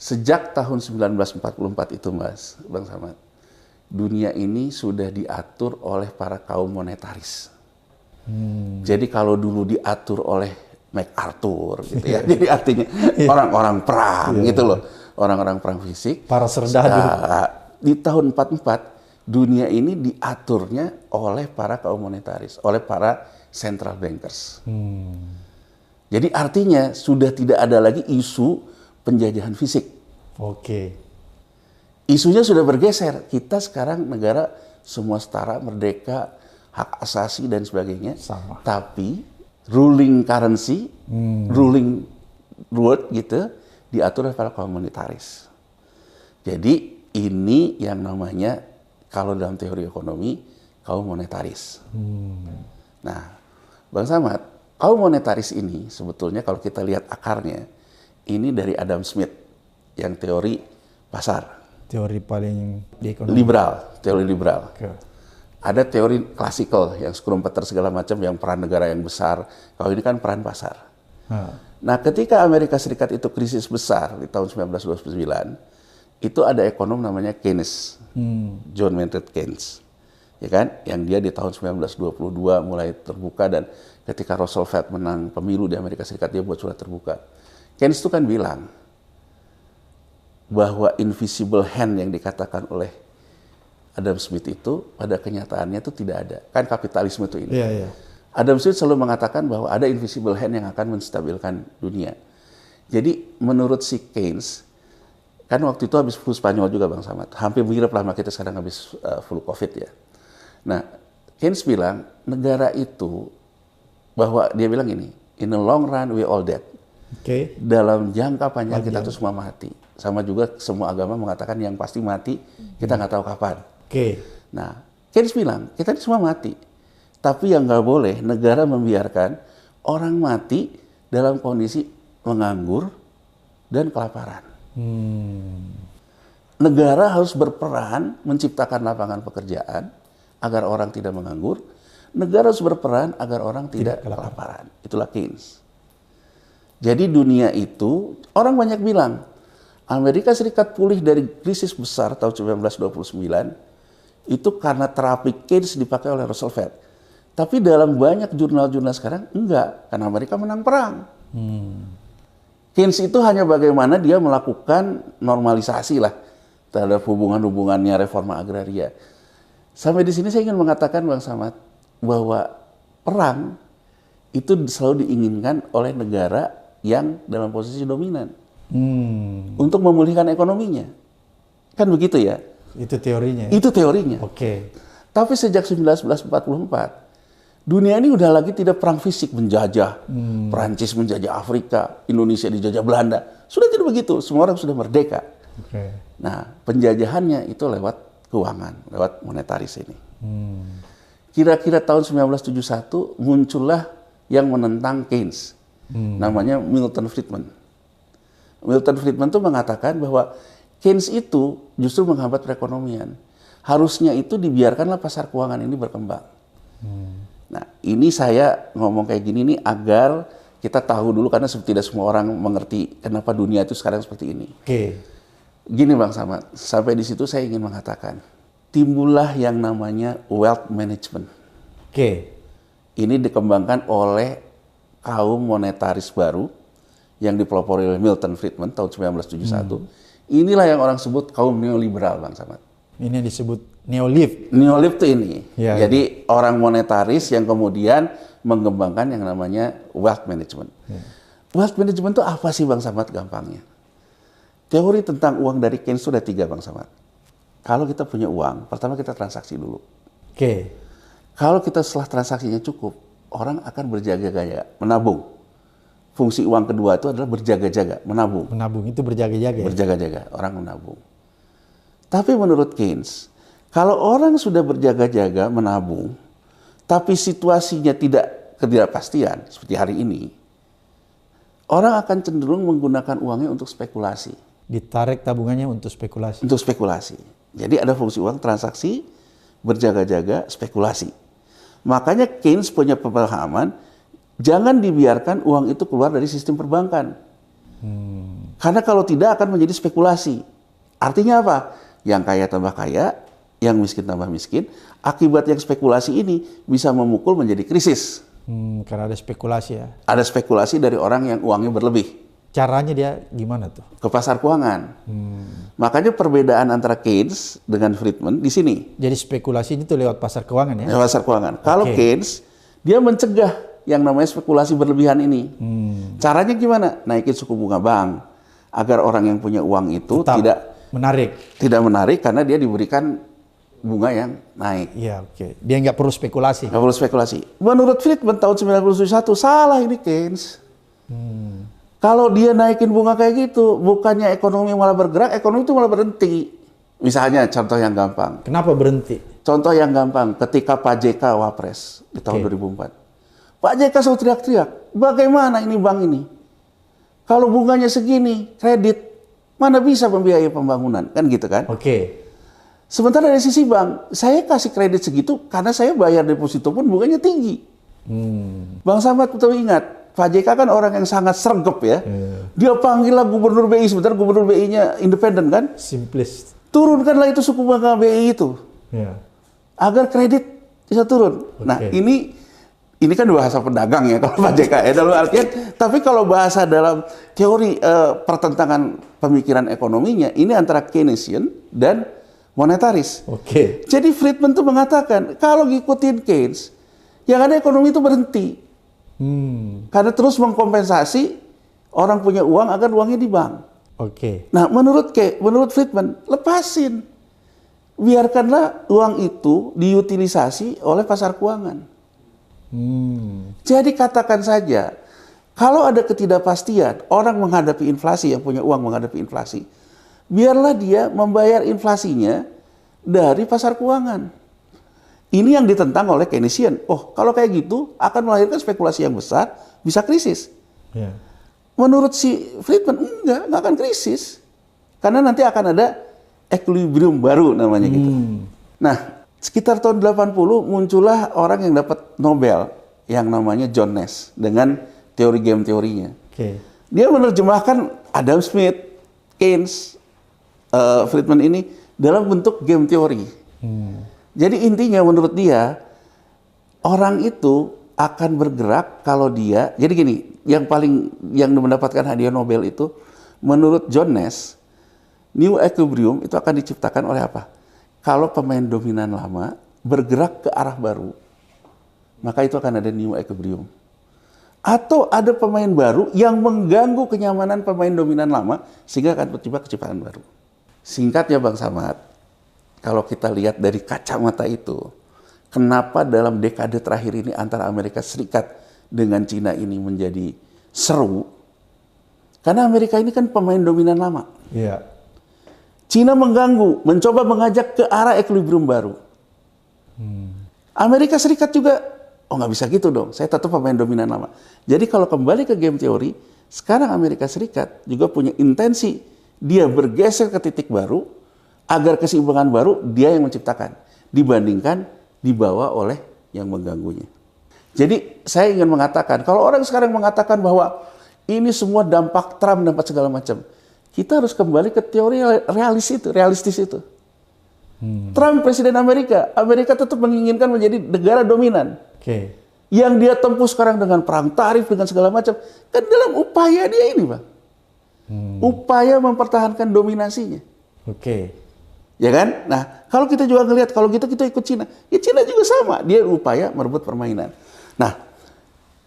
sejak tahun 1944 itu, Bang Samad, dunia ini sudah diatur oleh para kaum monetaris. Jadi kalau dulu diatur oleh MacArthur gitu ya. Jadi artinya orang-orang perang gitu loh. Orang-orang perang fisik. Para serdadu. Di tahun 44 dunia ini diaturnya oleh para kaum monetaris, oleh para central bankers. Jadi artinya sudah tidak ada lagi isu penjajahan fisik. Isunya sudah bergeser. Kita sekarang negara semua setara, merdeka, hak asasi dan sebagainya. Sama. Tapi ruling currency, ruling world gitu, diatur oleh para kaum monetaris. Jadi ini yang namanya, kalau dalam teori ekonomi, kaum monetaris. Nah, Bang Samad, kaum monetaris ini sebetulnya kalau kita lihat akarnya, ini dari Adam Smith, yang teori pasar. Teori paling di ekonomi. Teori liberal. Ada teori klasikal yang Schumpeter segala macam, yang peran negara yang besar. Kalau ini kan peran pasar. Nah, ketika Amerika Serikat itu krisis besar di tahun 1929, itu ada ekonom namanya Keynes, John Maynard Keynes, ya kan? Yang dia di tahun 1922 mulai terbuka, dan ketika Roosevelt menang pemilu di Amerika Serikat dia buat surat terbuka. Keynes itu kan bilang bahwa invisible hand yang dikatakan oleh Adam Smith itu pada kenyataannya itu tidak ada. Kan kapitalisme itu ini. Adam Smith selalu mengatakan bahwa ada invisible hand yang akan menstabilkan dunia. Jadi menurut si Keynes, kan waktu itu habis flu Spanyol juga Bang Samad. Hampir mirip lah sama kita sekarang habis flu COVID ya. Nah, Keynes bilang negara itu, bahwa dia bilang ini, in the long run we all dead. Dalam jangka panjang kita tuh semua mati. Sama juga semua agama mengatakan yang pasti mati, kita nggak tahu kapan. Nah, Keynes bilang, kita semua mati. Tapi yang nggak boleh, negara membiarkan orang mati dalam kondisi menganggur dan kelaparan. Negara harus berperan menciptakan lapangan pekerjaan agar orang tidak menganggur. Negara harus berperan agar orang tidak kelaparan. Itulah Keynes. Jadi dunia itu, orang banyak bilang, Amerika Serikat pulih dari krisis besar tahun 1929, itu karena terapi Keynes dipakai oleh Roosevelt. Tapi dalam banyak jurnal-jurnal sekarang, enggak. Karena Amerika menang perang. Keynes itu hanya bagaimana dia melakukan normalisasi lah terhadap hubungan-hubungannya reforma agraria. Sampai di sini saya ingin mengatakan Bang Samad, bahwa perang itu selalu diinginkan oleh negara yang dalam posisi dominan. Untuk memulihkan ekonominya. Kan begitu ya? Itu teorinya. Itu teorinya. Tapi sejak 1944, dunia ini udah lagi tidak perang fisik menjajah. Perancis menjajah Afrika, Indonesia dijajah Belanda. Sudah tidak begitu, semua orang sudah merdeka. Nah, penjajahannya itu lewat keuangan, lewat monetaris ini. Kira-kira tahun 1971 muncullah yang menentang Keynes. Namanya Milton Friedman. Milton Friedman itu mengatakan bahwa Keynes itu justru menghambat perekonomian. Harusnya itu dibiarkanlah pasar keuangan ini berkembang. Nah, ini saya ngomong kayak gini nih agar kita tahu dulu, karena tidak semua orang mengerti kenapa dunia itu sekarang seperti ini. Gini Bang Samad, sampai di situ saya ingin mengatakan, timbullah yang namanya wealth management. Ini dikembangkan oleh kaum monetaris baru yang dipelopori oleh Milton Friedman tahun 1971. Inilah yang orang sebut kaum neoliberal, Bang Samad. Ini yang disebut neolib. Neolib itu ini. Jadi orang monetaris yang kemudian mengembangkan yang namanya wealth management. Wealth management itu apa sih Bang Samad gampangnya? Teori tentang uang dari Keynes itu ada 3 Bang Samad. Kalau kita punya uang, pertama kita transaksi dulu. Kalau kita setelah transaksinya cukup, orang akan berjaga-jaga, menabung. Fungsi uang kedua itu adalah berjaga-jaga, menabung. Menabung itu berjaga-jaga. Berjaga-jaga, orang menabung. Tapi menurut Keynes, kalau orang sudah berjaga-jaga menabung, tapi situasinya tidak ketidakpastian seperti hari ini, orang akan cenderung menggunakan uangnya untuk spekulasi. Ditarik tabungannya untuk spekulasi. Untuk spekulasi. Jadi ada fungsi uang transaksi, berjaga-jaga, spekulasi. Makanya Keynes punya pemahaman, jangan dibiarkan uang itu keluar dari sistem perbankan. Karena kalau tidak akan menjadi spekulasi. Artinya apa? Yang kaya tambah kaya, yang miskin tambah miskin. Akibat yang spekulasi ini bisa memukul menjadi krisis. Karena ada spekulasi ya. Ada spekulasi dari orang yang uangnya berlebih. Caranya dia gimana tuh? Ke pasar keuangan. Makanya perbedaan antara Keynes dengan Friedman di sini. Jadi spekulasi itu lewat pasar keuangan ya? Lewat pasar keuangan. Kalau Keynes, dia mencegah yang namanya spekulasi berlebihan ini. Caranya gimana? Naikin suku bunga bank. Agar orang yang punya uang itu Tetap tidak menarik karena dia diberikan bunga yang naik. Iya, oke. Dia nggak perlu spekulasi. Nggak perlu spekulasi. Menurut Friedman tahun 1971 salah ini Keynes. Kalau dia naikin bunga kayak gitu, bukannya ekonomi malah bergerak, ekonomi itu malah berhenti. Misalnya contoh yang gampang. Kenapa berhenti? Contoh yang gampang, ketika Pak JK Wapres di tahun 2004. Pak JK selalu teriak-teriak, bagaimana ini bank ini? Kalau bunganya segini, kredit, mana bisa membiayai pembangunan? Kan gitu kan? Oke. Sementara dari sisi bank, saya kasih kredit segitu karena saya bayar deposito pun bunganya tinggi. Bang Samad betul ingat, Pak JK kan orang yang sangat sergap ya. Dia panggillah gubernur BI, sebentar gubernur BI-nya independen kan? Simplis. Turunkanlah itu suku bunga BI itu. Ya. Agar kredit bisa turun. Nah ini kan bahasa pedagang ya kalau Pak JK ya, dalam artian, tapi kalau bahasa dalam teori pertentangan pemikiran ekonominya, ini antara Keynesian dan monetaris. Oke. Jadi Friedman tuh mengatakan, kalau ngikutin Keynes, yang ada ekonomi itu berhenti. Karena terus mengkompensasi orang punya uang agar uangnya di bank. Oke. Nah, menurut Friedman, lepasin. Biarkanlah uang itu diutilisasi oleh pasar keuangan. Jadi katakan saja, kalau ada ketidakpastian, orang menghadapi inflasi, yang punya uang menghadapi inflasi, biarlah dia membayar inflasinya dari pasar keuangan. Ini yang ditentang oleh Keynesian. Oh, kalau kayak gitu akan melahirkan spekulasi yang besar, bisa krisis. Ya. Menurut si Friedman, enggak akan krisis. Karena nanti akan ada equilibrium baru namanya gitu. Nah, sekitar tahun 80 muncullah orang yang dapat Nobel yang namanya John Nash dengan teori game teorinya. Oke. Dia menerjemahkan Adam Smith, Keynes, Friedman ini dalam bentuk game teori. Jadi intinya menurut dia orang itu akan bergerak kalau dia, jadi gini, yang mendapatkan hadiah Nobel itu menurut John Nash, new equilibrium itu akan diciptakan oleh apa? Kalau pemain dominan lama bergerak ke arah baru, maka itu akan ada new equilibrium. Atau ada pemain baru yang mengganggu kenyamanan pemain dominan lama sehingga akan tercipta kecepatan baru. Singkatnya Bang Samad, kalau kita lihat dari kacamata itu, kenapa dalam dekade terakhir ini antara Amerika Serikat dengan Cina ini menjadi seru? Karena Amerika ini kan pemain dominan lama. Iya. Cina mengganggu, mencoba mengajak ke arah equilibrium baru. Amerika Serikat juga, oh nggak bisa gitu dong, saya tetap pemain dominan lama. Jadi kalau kembali ke game teori, sekarang Amerika Serikat juga punya intensi, dia bergeser ke titik baru, agar keseimbangan baru dia yang menciptakan, dibandingkan dibawa oleh yang mengganggunya. Jadi saya ingin mengatakan, kalau orang sekarang mengatakan bahwa ini semua dampak Trump, dampak segala macam, kita harus kembali ke teori realistis itu. Trump presiden Amerika, Amerika tetap menginginkan menjadi negara dominan. Oke. Yang dia tempuh sekarang dengan perang tarif, dengan segala macam, kan dalam upaya dia ini, Bang. Upaya mempertahankan dominasinya. Oke. Ya kan? Nah, kalau kita juga ngelihat, kalau kita ikut Cina, ya Cina juga sama, dia upaya merebut permainan. Nah,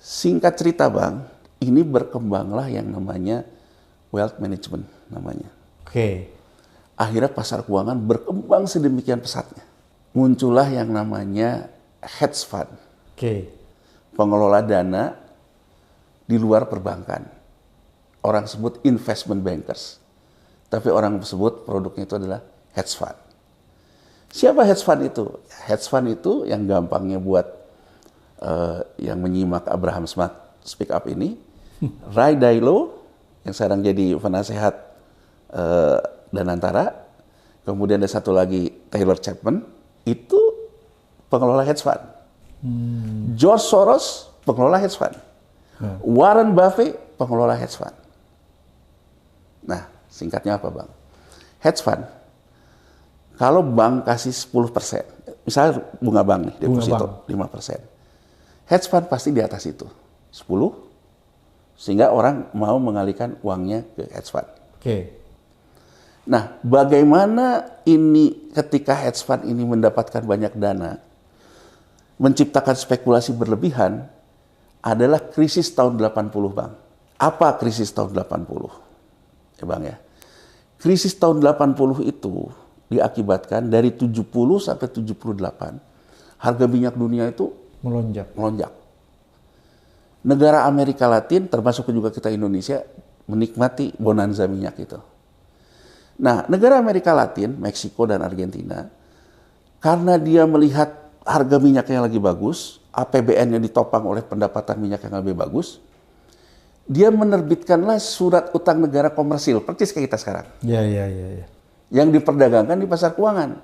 singkat cerita Bang, ini berkembanglah yang namanya wealth management namanya. Oke. Akhirnya pasar keuangan berkembang sedemikian pesatnya. Muncullah yang namanya hedge fund. Oke. Pengelola dana di luar perbankan. Orang sebut investment bankers. Tapi orang sebut produknya itu adalah hedge fund. Siapa hedge fund itu? Hedge fund itu yang gampangnya buat yang menyimak Abraham Smart Speak Up ini, Ray Dalio yang sekarang jadi penasehat Danantara, kemudian ada satu lagi Taylor Chapman, itu pengelola hedge fund. George Soros pengelola hedge fund. Warren Buffett pengelola hedge fund. Nah, singkatnya apa, Bang? Hedge fund, kalau bank kasih 10%, misalnya bunga bank nih, deposito 5%. Hedge fund pasti di atas itu, 10, sehingga orang mau mengalihkan uangnya ke hedge fund. Nah, bagaimana ini ketika hedge fund ini mendapatkan banyak dana, menciptakan spekulasi berlebihan, adalah krisis tahun 80, Bang. Apa krisis tahun 80? Ya, Bang ya. Krisis tahun 80 itu diakibatkan dari 70 sampai 78, harga minyak dunia itu melonjak. Negara Amerika Latin, termasuk juga kita Indonesia, menikmati bonanza minyak itu. Nah, negara Amerika Latin, Meksiko dan Argentina, karena dia melihat harga minyaknya lagi bagus, APBN yang ditopang oleh pendapatan minyak yang lebih bagus, dia menerbitkanlah surat utang negara komersil, persis kayak kita sekarang. Yang diperdagangkan di pasar keuangan.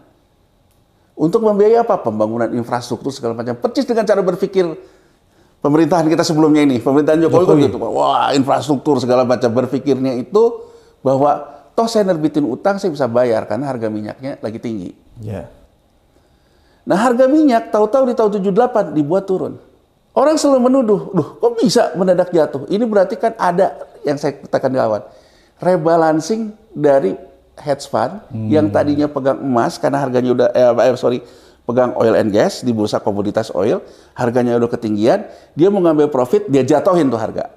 Untuk membiayai apa? Pembangunan infrastruktur segala macam. Persis dengan cara berpikir pemerintahan kita sebelumnya ini. Pemerintahan Jokowi kan gitu. Wah, infrastruktur segala macam. Berpikirnya itu bahwa toh saya nerbitin utang, saya bisa bayar karena harga minyaknya lagi tinggi. Nah, harga minyak tahu-tahu di tahun 78 dibuat turun. Orang selalu menuduh, kok bisa mendadak jatuh? Ini berarti kan ada yang saya katakan di awal, rebalancing dari hedge fund yang tadinya pegang emas karena harganya udah pegang oil and gas di bursa komoditas oil, harganya udah ketinggian, dia mau ngambil profit, dia jatuhin tuh harga.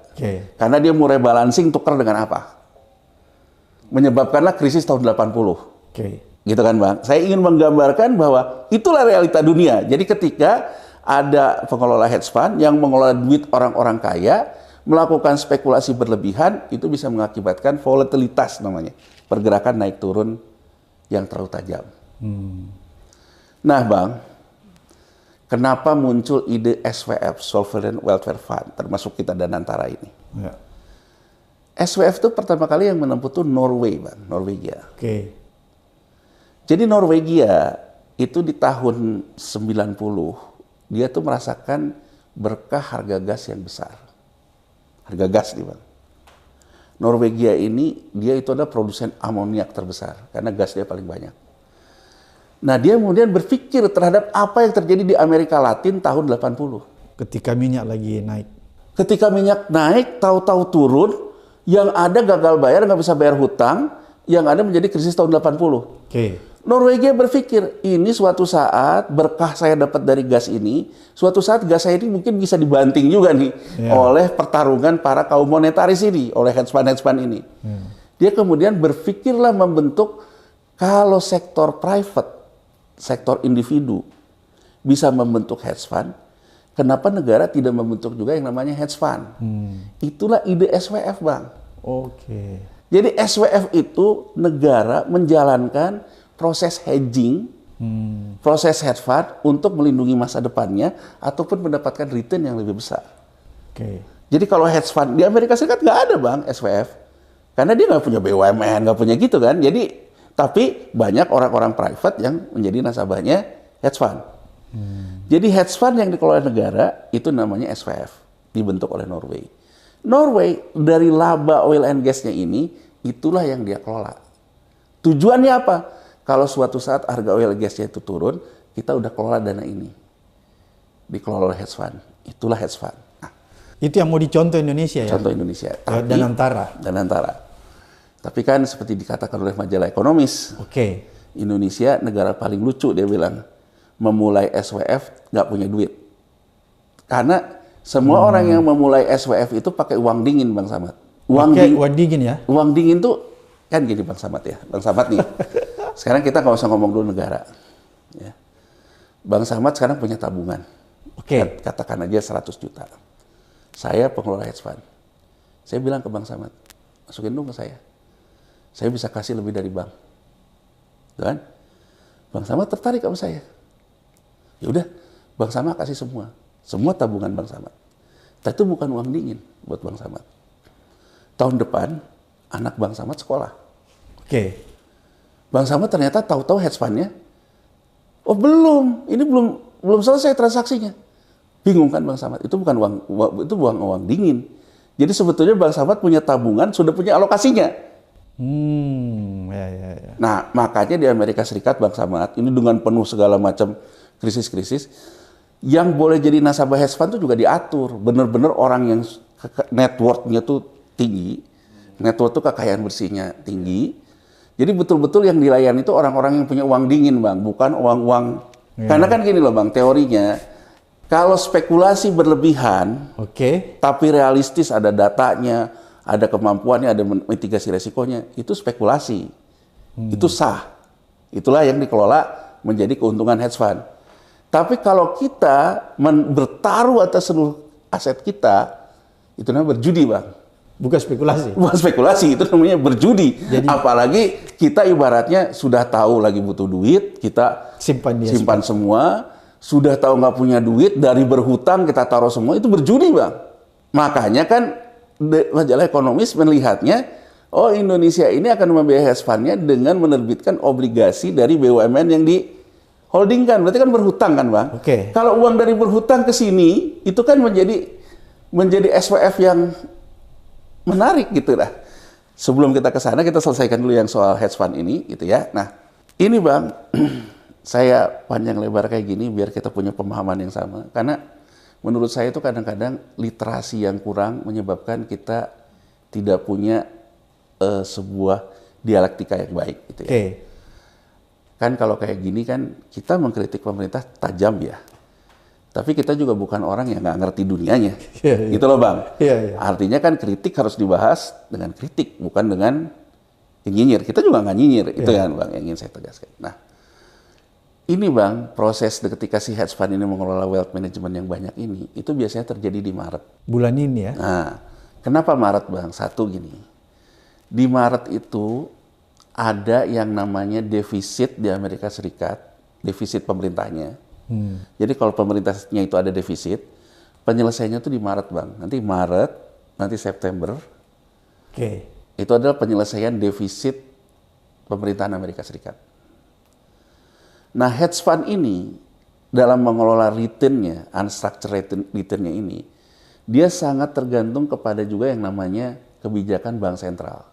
Karena dia mau rebalancing, tukar dengan apa? Menyebabkanlah krisis tahun 80. Gitu kan, Bang? Saya ingin menggambarkan bahwa itulah realita dunia. Jadi ketika ada pengelola hedge fund yang mengelola duit orang-orang kaya, melakukan spekulasi berlebihan, itu bisa mengakibatkan volatilitas namanya. Pergerakan naik turun yang terlalu tajam. Nah, Bang, kenapa muncul ide SWF, Sovereign Welfare Fund, termasuk kita Danantara ini? SWF itu pertama kali yang menempuh tuh Norway, Bang, Norwegia. Jadi Norwegia itu di tahun 90, dia tuh merasakan berkah harga gas yang besar. Harga gas nih, Bang. Norwegia ini, dia itu adalah produsen amoniak terbesar, karena gas dia paling banyak. Nah, dia kemudian berpikir terhadap apa yang terjadi di Amerika Latin tahun 80. Ketika minyak lagi naik. Ketika minyak naik, tahu-tahu turun, yang ada gagal bayar, nggak bisa bayar hutang, yang ada menjadi krisis tahun 80. Norwegia berpikir, ini suatu saat berkah saya dapat dari gas ini, suatu saat gas saya ini mungkin bisa dibanting juga nih oleh pertarungan para kaum monetaris ini, oleh hedge fund ini. Dia kemudian berpikirlah membentuk, kalau sektor private, sektor individu bisa membentuk hedge fund, kenapa negara tidak membentuk juga yang namanya hedge fund? Itulah ide SWF, Bang. Jadi SWF itu negara menjalankan proses hedging, proses hedge fund untuk melindungi masa depannya ataupun mendapatkan return yang lebih besar. Jadi kalau hedge fund di Amerika Serikat nggak ada, Bang, SWF, karena dia nggak punya BUMN, nggak punya gitu kan. Jadi tapi banyak orang-orang private yang menjadi nasabahnya hedge fund. Jadi hedge fund yang dikelola negara itu namanya SWF, dibentuk oleh Norway. Norway dari laba oil and gasnya ini, itulah yang dia kelola. Tujuannya apa? Kalau suatu saat harga oil and gasnya itu turun, kita udah kelola dana ini. Dikelola oleh hedge fund. Itulah hedge fund. Nah, itu yang mau dicontoh Indonesia ya? Contoh Indonesia. Danantara. Tapi kan seperti dikatakan oleh majalah Ekonomis, Indonesia negara paling lucu, dia bilang. Memulai SWF nggak punya duit. Karena semua orang yang memulai SWF itu pakai uang dingin, Bang Samad. Uang dingin ya? Uang dingin tuh, kan gini Bang Samad ya. Bang Samad nih, sekarang kita nggak usah ngomong dulu negara. Ya. Bang Samad sekarang punya tabungan. Katakan aja 100 juta. Saya pengelola hedge fund. Saya bilang ke Bang Samad, masukin dong ke saya. Saya bisa kasih lebih dari bank. Kan? Bang Samad tertarik sama saya. Ya udah, Bang Samad kasih semua tabungan Bang Samad. Tapi itu bukan uang dingin buat Bang Samad. tahun depan anak Bang Samad sekolah. Oke. Bang Samad ternyata tahu-tahu hedge fund-nya, oh belum, ini belum selesai transaksinya. Bingung kan Bang Samad? Itu bukan itu buang uang dingin. Jadi sebetulnya Bang Samad punya tabungan, sudah punya alokasinya. Ya. Nah, makanya di Amerika Serikat Bang Samad ini dengan penuh segala macam krisis-krisis, yang boleh jadi nasabah hedge fund itu juga diatur. Benar-benar orang yang net worth-nya tuh tinggi, net worth itu kekayaan bersihnya tinggi. Jadi betul-betul yang dilayani itu orang-orang yang punya uang dingin, Bang, bukan uang-uang. Ya. Karena kan gini loh, Bang, teorinya, kalau spekulasi berlebihan, tapi realistis, ada datanya, ada kemampuannya, ada mitigasi resikonya, itu spekulasi. Itu sah. Itulah yang dikelola menjadi keuntungan hedge fund. Tapi kalau kita bertaruh atas seluruh aset kita, itu namanya berjudi, Bang. Bukan spekulasi. Bukan spekulasi, itu namanya berjudi. Jadi, apalagi kita ibaratnya sudah tahu lagi butuh duit, kita simpan semua. Sudah tahu nggak punya duit, dari berhutang kita taruh semua, itu berjudi, Bang. Makanya kan majalah Ekonomis melihatnya, oh Indonesia ini akan membiayai hedge fund-nya dengan menerbitkan obligasi dari BUMN yang di holdingkan. Berarti kan berhutang kan, Bang? Kalau uang dari berhutang ke sini, itu kan menjadi SWF yang menarik gitu lah. Sebelum kita ke sana, kita selesaikan dulu yang soal hedge fund ini gitu ya. Nah, ini Bang, saya panjang lebar kayak gini biar kita punya pemahaman yang sama. Karena menurut saya itu kadang-kadang literasi yang kurang menyebabkan kita tidak punya sebuah dialektika yang baik gitu ya. Kan kalau kayak gini kan kita mengkritik pemerintah tajam ya. Tapi kita juga bukan orang yang nggak ngerti dunianya, gitu loh Bang. Artinya kan kritik harus dibahas dengan kritik, bukan dengan nyinyir. Kita juga nggak nyinyir, itu kan Bang yang ingin saya tegaskan. Nah, ini Bang, proses ketika si hedge fund ini mengelola wealth management yang banyak ini, itu biasanya terjadi di Maret. Bulan ini ya? Nah, kenapa Maret Bang? Satu gini, di Maret itu ada yang namanya defisit di Amerika Serikat, defisit pemerintahnya. Jadi kalau pemerintahnya itu ada defisit, penyelesaiannya itu di Maret Bang. Nanti Maret, nanti September. Itu adalah penyelesaian defisit pemerintahan Amerika Serikat. Nah, hedge fund ini dalam mengelola return-nya, unstructured return-nya ini, dia sangat tergantung kepada juga yang namanya kebijakan bank sentral.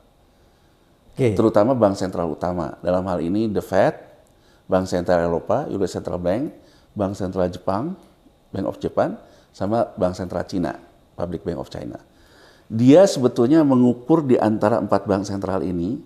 Terutama bank sentral utama. Dalam hal ini The Fed, Bank Sentral Eropa, US Central Bank, Bank Sentral Jepang, Bank of Japan, sama Bank Sentral Cina, Public Bank of China. Dia sebetulnya mengukur di antara 4 bank sentral ini,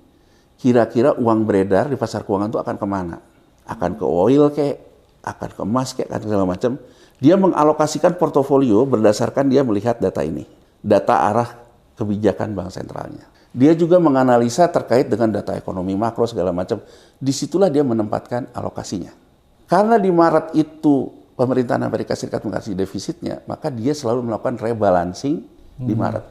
kira-kira uang beredar di pasar keuangan itu akan kemana? Akan ke oil kek, akan ke emas kek, akan segala macam. Dia mengalokasikan portofolio berdasarkan dia melihat data ini. Data arah kebijakan bank sentralnya. Dia juga menganalisa terkait dengan data ekonomi makro segala macam. Disitulah dia menempatkan alokasinya. Karena di Maret itu pemerintahan Amerika Serikat mengasih defisitnya, maka dia selalu melakukan rebalancing di Maret.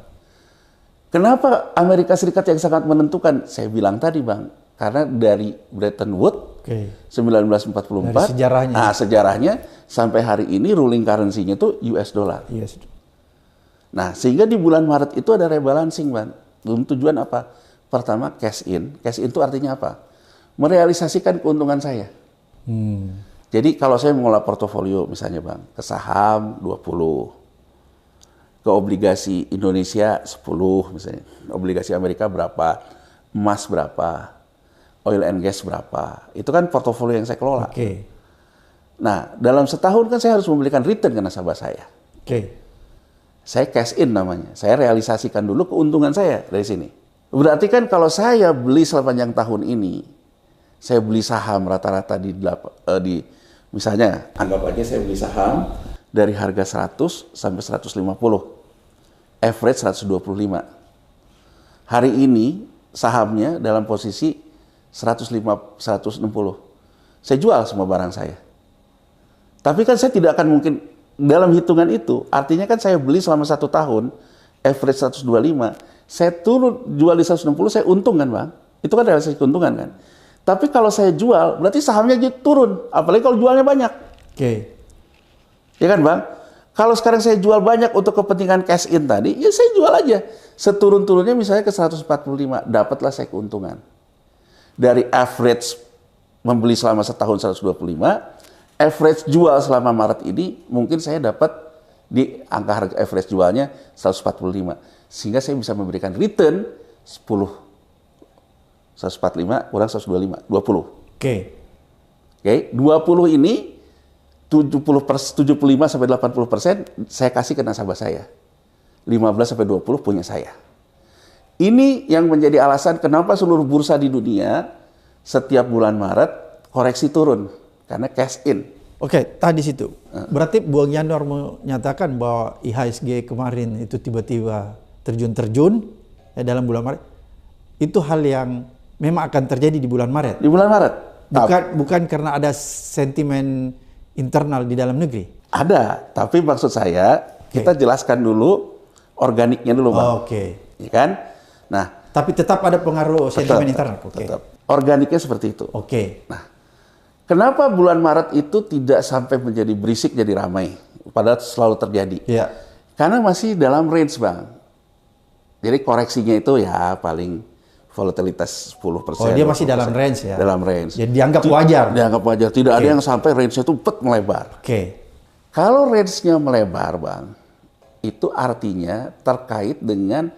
Kenapa Amerika Serikat yang sangat menentukan? Saya bilang tadi Bang, karena dari Bretton Woods 1944, dari sejarahnya. Nah, sejarahnya sampai hari ini ruling currency-nya itu US dollar. Nah, sehingga di bulan Maret itu ada rebalancing Bang. Tujuan apa? Pertama cash in. Cash in itu artinya apa? Merealisasikan keuntungan saya. Jadi kalau saya mengelola portofolio misalnya Bang, ke saham 20, ke obligasi Indonesia 10 misalnya, obligasi Amerika berapa, emas berapa, oil and gas berapa, itu kan portofolio yang saya kelola. Nah, dalam setahun kan saya harus memberikan return ke nasabah saya. Saya cash in namanya, saya realisasikan dulu keuntungan saya dari sini. Berarti kan kalau saya beli sepanjang tahun ini, saya beli saham rata-rata di misalnya, anggap aja saya beli saham dari harga 100 sampai 150, average 125. Hari ini sahamnya dalam posisi 160. Saya jual semua barang saya. Tapi kan saya tidak akan mungkin, dalam hitungan itu, artinya kan saya beli selama 1 tahun, average 125, saya turun jual di 160, saya untung kan Bang? Itu kan realisasi keuntungan kan? Tapi kalau saya jual, berarti sahamnya turun. Apalagi kalau jualnya banyak. Ya kan Bang? Kalau sekarang saya jual banyak untuk kepentingan cash in tadi, ya saya jual aja. Seturun-turunnya misalnya ke 145, dapatlah saya keuntungan. Dari average membeli selama setahun 125, average jual selama Maret ini, mungkin saya dapat di angka harga average jualnya 145. Sehingga saya bisa memberikan return 10. 145 kurang 125, 20. Oke. Oke, 20 ini 75 sampai 80% saya kasih ke nasabah saya. 15 sampai 20 punya saya. Ini yang menjadi alasan kenapa seluruh bursa di dunia setiap bulan Maret koreksi turun karena cash in. Oke, tadi situ. Berarti Bung Yanuar menyatakan bahwa IHSG kemarin itu tiba-tiba terjun-terjun dalam bulan Maret. Itu hal yang memang akan terjadi di bulan Maret. Di bulan Maret. Bukan karena ada sentimen internal di dalam negeri. Ada, tapi maksud saya kita jelaskan dulu organiknya dulu, Bang. Ya kan? Nah, tapi tetap ada pengaruh sentimen internal. Tetap. Organiknya seperti itu. Nah, kenapa bulan Maret itu tidak sampai menjadi berisik jadi ramai? Padahal selalu terjadi. Ya. Karena masih dalam range, Bang. Jadi koreksinya itu ya paling volatilitas 10%. Oh, dia masih dalam range ya? Dalam range. Jadi dianggap wajar? Dianggap wajar. Tidak ada yang sampai range-nya itu melebar. Kalau range-nya melebar, Bang, itu artinya terkait dengan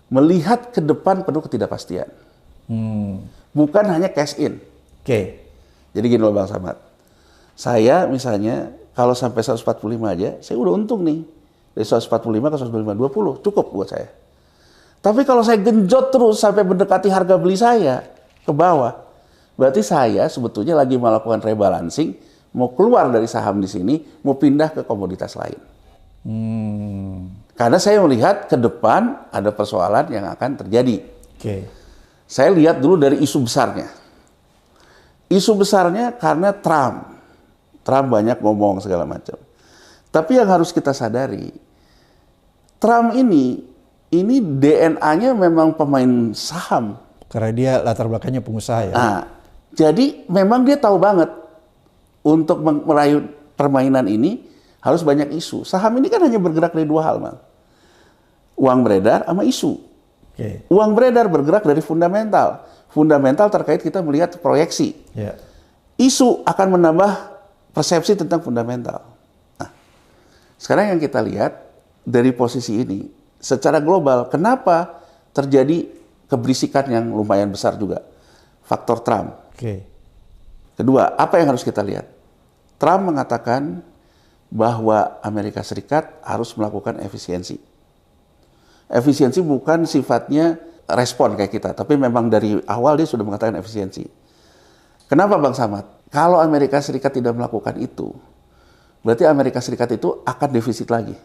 melihat ke depan penuh ketidakpastian. Bukan hanya cash in. Jadi gini loh Bang Samad. Saya misalnya kalau sampai 145 aja, saya udah untung nih. Dari 145 ke 125, 20. Cukup buat saya. Tapi kalau saya genjot terus sampai mendekati harga beli saya ke bawah, berarti saya sebetulnya lagi melakukan rebalancing, mau keluar dari saham di sini, mau pindah ke komoditas lain. Karena saya melihat ke depan ada persoalan yang akan terjadi. Saya lihat dulu dari isu besarnya. Isu besarnya karena Trump. Trump banyak ngomong segala macam. Tapi yang harus kita sadari, Trump ini DNA-nya memang pemain saham. Karena dia latar belakangnya pengusaha ya. Nah, jadi memang dia tahu banget untuk merayu permainan ini harus banyak isu. Saham ini kan hanya bergerak dari dua hal, Bang. Uang beredar sama isu. Uang beredar bergerak dari fundamental. Fundamental terkait kita melihat proyeksi. Isu akan menambah persepsi tentang fundamental. Nah, sekarang yang kita lihat dari posisi ini, secara global, kenapa terjadi keberisikan yang lumayan besar juga? Faktor Trump. Kedua, apa yang harus kita lihat? Trump mengatakan bahwa Amerika Serikat harus melakukan efisiensi. Efisiensi bukan sifatnya respon kayak kita, tapi memang dari awal dia sudah mengatakan efisiensi. Kenapa Bang Samad? Kalau Amerika Serikat tidak melakukan itu, berarti Amerika Serikat itu akan defisit lagi.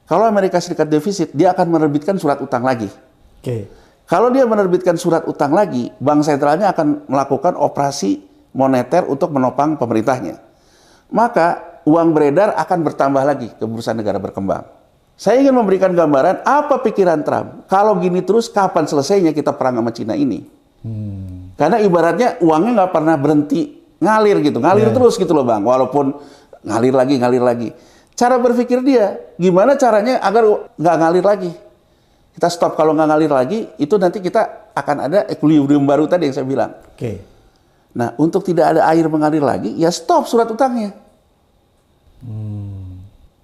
Kalau Amerika Serikat defisit, dia akan menerbitkan surat utang lagi. Kalau dia menerbitkan surat utang lagi, bank sentralnya akan melakukan operasi moneter untuk menopang pemerintahnya. Maka uang beredar akan bertambah lagi ke bursa negara berkembang. Saya ingin memberikan gambaran apa pikiran Trump. Kalau gini terus, kapan selesainya kita perang sama Cina ini? Karena ibaratnya uangnya nggak pernah berhenti ngalir gitu, ngalir terus gitu loh Bang. Walaupun ngalir lagi. Cara berpikir dia, gimana caranya agar nggak ngalir lagi? Kita stop, kalau nggak ngalir lagi, itu nanti kita akan ada equilibrium baru tadi yang saya bilang. Nah, untuk tidak ada air mengalir lagi, ya stop surat utangnya.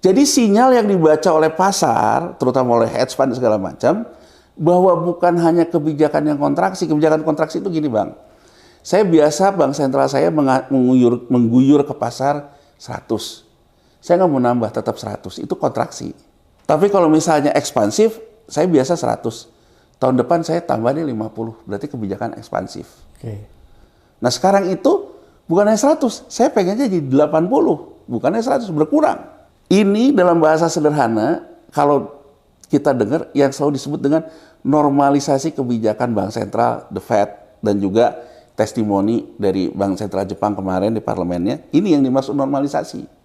Jadi sinyal yang dibaca oleh pasar, terutama oleh hedge fund segala macam, bahwa bukan hanya kebijakan yang kontraksi. Kebijakan kontraksi itu gini Bang, saya biasa bank sentral saya mengguyur ke pasar 100. Saya nggak mau nambah, tetap 100. Itu kontraksi. Tapi kalau misalnya ekspansif, saya biasa 100. Tahun depan saya tambahnya 50. Berarti kebijakan ekspansif. Nah sekarang itu bukan hanya 100. Saya pengennya jadi 80. Bukannya 100, berkurang. Ini dalam bahasa sederhana, kalau kita dengar yang selalu disebut dengan normalisasi kebijakan Bank Sentral, The Fed, dan juga testimoni dari Bank Sentral Jepang kemarin di parlemennya. Ini yang dimaksud normalisasi.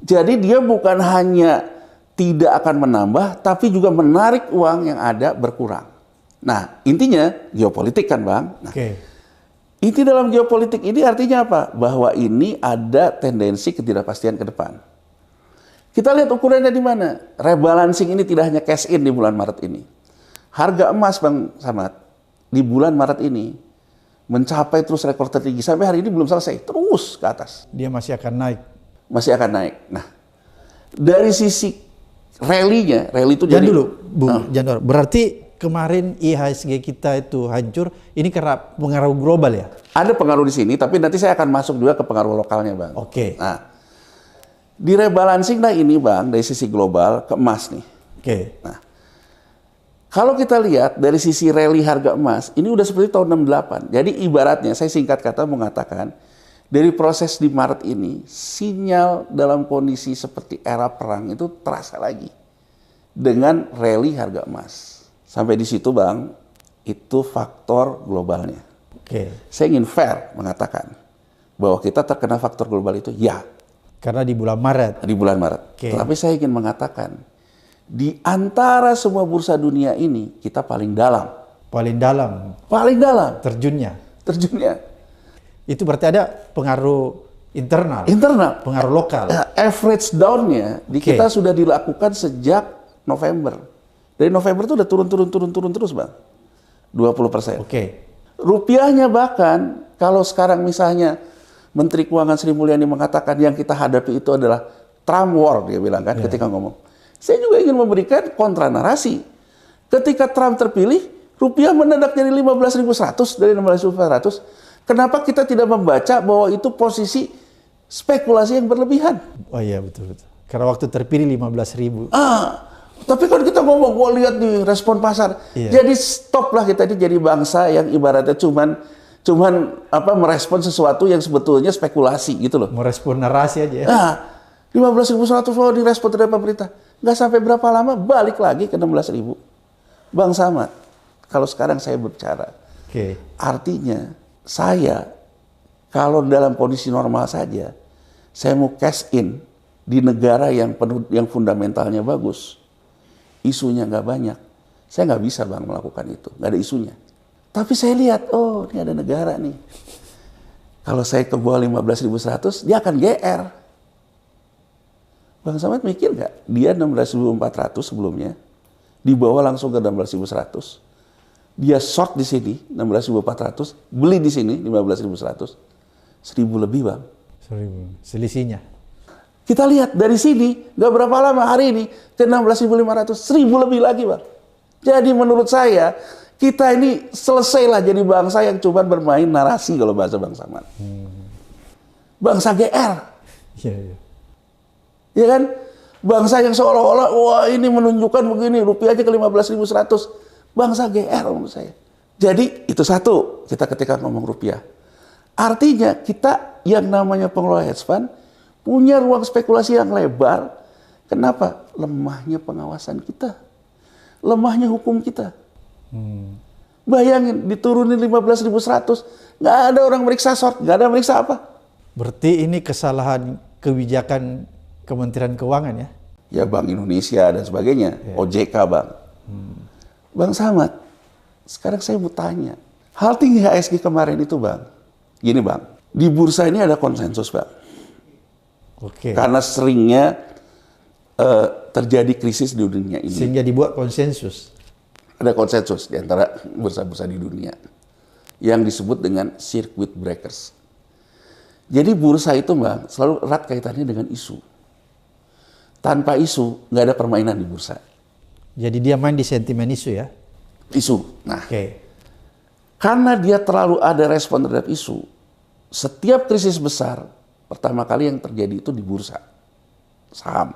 Jadi dia bukan hanya tidak akan menambah, tapi juga menarik uang yang ada berkurang. Nah, intinya geopolitik kan Bang. Nah, inti dalam geopolitik ini artinya apa? Bahwa ini ada tendensi ketidakpastian ke depan. Kita lihat ukurannya di mana. Rebalancing ini tidak hanya cash in di bulan Maret ini. Harga emas, Bang Samad, di bulan Maret ini mencapai terus rekor tertinggi. Sampai hari ini belum selesai, terus ke atas. Dia masih akan naik. Masih akan naik. Nah, dari sisi rally-nya, rally itu Jangan jadi... dulu, Bung Jandor. Berarti kemarin IHSG kita itu hancur, ini karena pengaruh global ya? Ada pengaruh di sini, tapi nanti saya akan masuk juga ke pengaruh lokalnya, Bang. Oke. Nah, di rebalancing nah ini, Bang, dari sisi global ke emas nih. Oke. Nah, kalau kita lihat dari sisi rally harga emas, ini udah seperti tahun 68. Jadi ibaratnya, saya singkat kata mengatakan, dari proses di Maret ini, sinyal dalam kondisi seperti era perang itu terasa lagi. Dengan rally harga emas. Sampai di situ, Bang, itu faktor globalnya. Oke. Saya ingin fair mengatakan bahwa kita terkena faktor global itu, ya. Karena di bulan Maret. Di bulan Maret. Oke. Tapi saya ingin mengatakan, di antara semua bursa dunia ini, kita paling dalam. Paling dalam Paling dalam terjunnya. terjunnya. Itu berarti ada pengaruh internal, Internal. pengaruh lokal. Average down-nya di Oke. kita sudah dilakukan sejak November. Dari November itu udah turun terus, Bang. 20%. Oke. Rupiahnya bahkan, kalau sekarang misalnya Menteri Keuangan Sri Mulyani mengatakan yang kita hadapi itu adalah Trump war, dia bilang kan ketika ngomong. Saya juga ingin memberikan kontra narasi. Ketika Trump terpilih, rupiah mendadak jadi 15.100 dari 16.400. Kenapa kita tidak membaca bahwa itu posisi spekulasi yang berlebihan? Oh iya betul. Karena waktu terpilih 15.000. Tapi kan kita ngomong, gua lihat di respon pasar. Iya. Jadi stop lah kita ini jadi bangsa yang ibaratnya cuman merespon sesuatu yang sebetulnya spekulasi gitu loh. Merespon narasi aja ya. Nah, 15.100 kalau direspon dari pemerintah. Nggak sampai berapa lama balik lagi ke 16.000. Bang Samad, kalau sekarang saya berbicara, Oke. artinya saya kalau dalam kondisi normal saja, saya mau cash in di negara yang fundamentalnya bagus, isunya nggak banyak, saya nggak bisa, Bang, melakukan itu, nggak ada isunya. Tapi saya lihat, oh ini ada negara nih. Kalau saya ke bawah 15.100, dia akan GR. Bang Samad mikir nggak? Dia 16.400 sebelumnya, dibawa langsung ke 16.100. Dia short di sini 16.400, beli di sini 15.100, 1.000 lebih, Bang. Selisihnya. Kita lihat dari sini, nggak berapa lama hari ini ke 16.500, 1.000 lebih lagi, Bang. Jadi menurut saya kita ini selesailah jadi bangsa yang cuma bermain narasi kalau bahasa Bang Samad. Bangsa GR. Iya, iya. Ya kan? Bangsa yang seolah-olah, wah ini menunjukkan begini, rupiah aja ke 15.100. Bangsa GR menurut saya. Jadi itu satu, kita ketika ngomong rupiah. Artinya kita yang namanya pengelola hedge fund punya ruang spekulasi yang lebar. Kenapa? Lemahnya pengawasan kita. Lemahnya hukum kita. Bayangin, diturunin 15.100, nggak ada orang meriksa short, nggak ada meriksa apa. Berarti ini kesalahan kebijakan Kementerian Keuangan ya? Ya Bank Indonesia dan sebagainya, OJK, Bang. Bang Samad, sekarang saya mau tanya, halting IHSG kemarin itu, Bang, gini, Bang, di bursa ini ada konsensus, Bang. Oke. Karena seringnya terjadi krisis di dunia ini. Sehingga dibuat konsensus. Ada konsensus di antara bursa-bursa di dunia yang disebut dengan circuit breakers. Jadi bursa itu, Bang, selalu erat kaitannya dengan isu. Tanpa isu, nggak ada permainan di bursa. Jadi dia main di sentimen isu ya? Isu. Nah, Oke. karena dia terlalu ada respon terhadap isu, setiap krisis besar, pertama kali yang terjadi itu di bursa. Saham.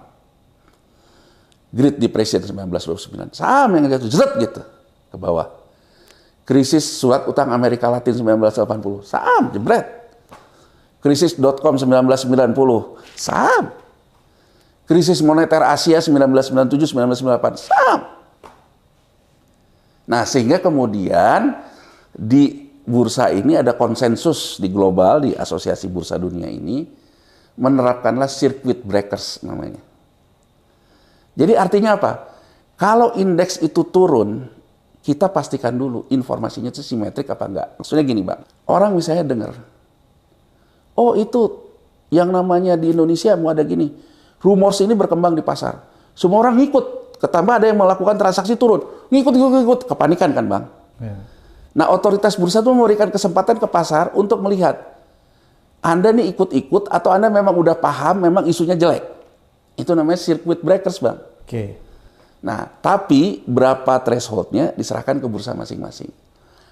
Great Depression 1929. Saham yang jatuh, jeret gitu, ke bawah. Krisis surat utang Amerika Latin 1980. Saham, jebret. Krisis .com 1990. Saham. Krisis moneter Asia 1997-1998. Saham. Nah, sehingga kemudian di bursa ini ada konsensus di global, di Asosiasi Bursa Dunia ini, menerapkanlah circuit breakers namanya. Jadi artinya apa? Kalau indeks itu turun, kita pastikan dulu informasinya itu simetrik apa enggak. Maksudnya gini, Bang. Orang misalnya dengar, oh itu yang namanya di Indonesia mau ada gini. Rumors ini berkembang di pasar. Semua orang ngikut. Ketambah ada yang melakukan transaksi turun. Ngikut. Kepanikan kan Bang. Ya. Nah otoritas bursa itu memberikan kesempatan ke pasar untuk melihat. Anda nih ikut-ikut atau Anda memang udah paham memang isunya jelek. Itu namanya circuit breakers Bang. Oke. Nah tapi berapa thresholdnya diserahkan ke bursa masing-masing.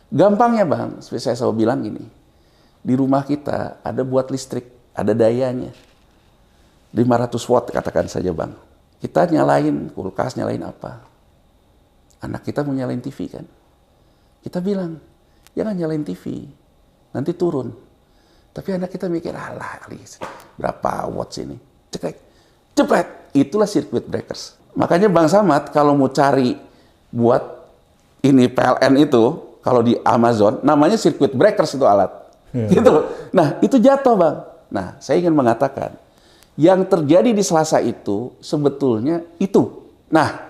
Gampangnya Bang, seperti saya selalu bilang gini. Di rumah kita ada buat listrik, ada dayanya. 500 watt katakan saja Bang. Kita nyalain kulkas, nyalain apa. Anak kita mau nyalain TV kan. Kita bilang, jangan nyalain TV. Nanti turun. Tapi anak kita mikir, alah berapa watts ini. Cepet. Itulah circuit breakers. Makanya Bang Samad kalau mau cari buat ini PLN itu, kalau di Amazon, namanya circuit breakers itu alat. Gitu. Nah, itu jatuh Bang. Nah, saya ingin mengatakan, yang terjadi di Selasa itu sebetulnya itu. Nah,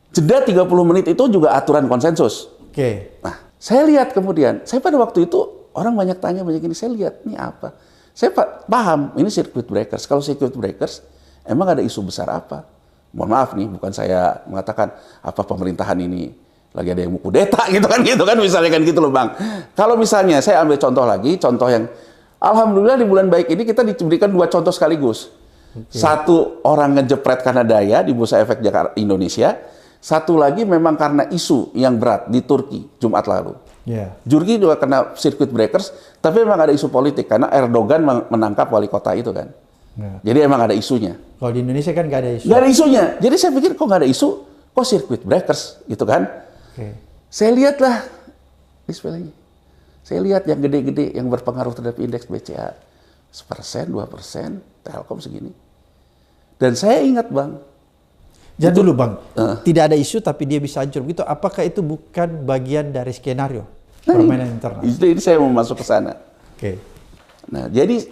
jeda 30 menit itu juga aturan konsensus. Oke. Nah, saya lihat kemudian, saya pada waktu itu orang banyak tanya banyak ini, saya lihat ini apa. Saya paham ini circuit breakers. Kalau circuit breakers, emang ada isu besar apa? Mohon maaf nih, bukan saya mengatakan apa pemerintahan ini lagi ada yang mau kudeta gitu kan misalnya kan gitu loh Bang. Kalau misalnya saya ambil contoh lagi, contoh yang alhamdulillah di bulan baik ini kita diberikan 2 contoh sekaligus. Satu orang ngejepret karena daya di Bursa Efek Jakarta Indonesia, satu lagi memang karena isu yang berat di Turki Jumat lalu. Turki juga kena circuit breakers, tapi memang ada isu politik karena Erdogan menangkap wali kota itu kan. Jadi emang ada isunya. Kalau di Indonesia kan nggak ada isu. Nggak ada isunya. Jadi saya pikir kok nggak ada isu, kok circuit breakers gitu kan. Saya lihatlah displaynya. Saya lihat yang gede-gede yang berpengaruh terhadap indeks BCA 1%, 2%, Telkom segini. Dan saya ingat Bang. Jangan dulu Bang, tidak ada isu tapi dia bisa hancur begitu. Apakah itu bukan bagian dari skenario permainan internal? Ini saya mau masuk ke sana. Oke. Nah, jadi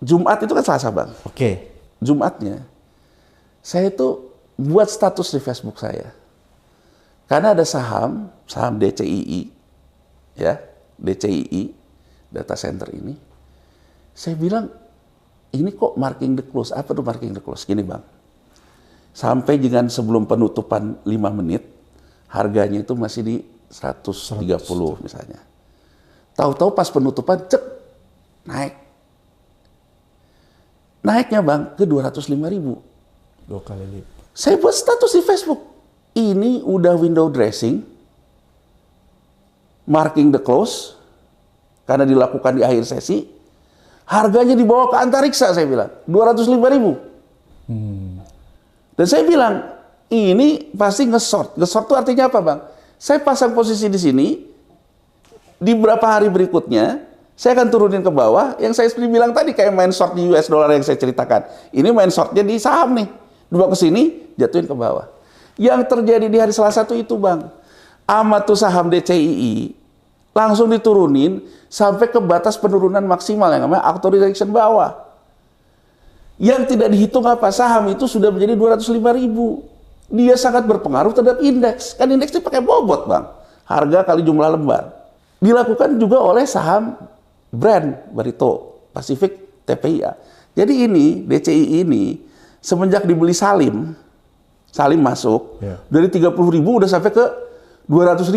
Jumat itu kan Selasa Bang. Oke. Jumatnya, saya itu buat status di Facebook saya. Karena ada saham DCII, ya, DCII, data center ini. Saya bilang, ini kok marking the close. Apa tuh marking the close? Gini Bang, sampai dengan sebelum penutupan 5 menit, harganya itu masih di 130 misalnya. Tahu-tahu pas penutupan, cek, naik. Naiknya Bang ke 205.000. 2 kali lipat. Saya buat status di Facebook. Ini udah window dressing, marking the close, karena dilakukan di akhir sesi, harganya dibawa ke antariksa, saya bilang, 205.000. Dan saya bilang, ini pasti nge-short. Nge-short itu artinya apa Bang? Saya pasang posisi di sini, di beberapa hari berikutnya, saya akan turunin ke bawah, yang saya seperti bilang tadi, kayak main short di US dollar yang saya ceritakan. Ini main shortnya di saham nih, dua ke sini, jatuhin ke bawah. Yang terjadi di hari Selasa itu Bang, sama tuh saham DCII langsung diturunin sampai ke batas penurunan maksimal yang namanya authorization bawah. Yang tidak dihitung apa, saham itu sudah menjadi 205.000. Dia sangat berpengaruh terhadap indeks. Kan indeksnya pakai bobot Bang, harga kali jumlah lembar. Dilakukan juga oleh saham brand Barito Pacific TPIA. Jadi ini DCII ini semenjak dibeli Salim masuk, dari 30.000 udah sampai ke 200.000.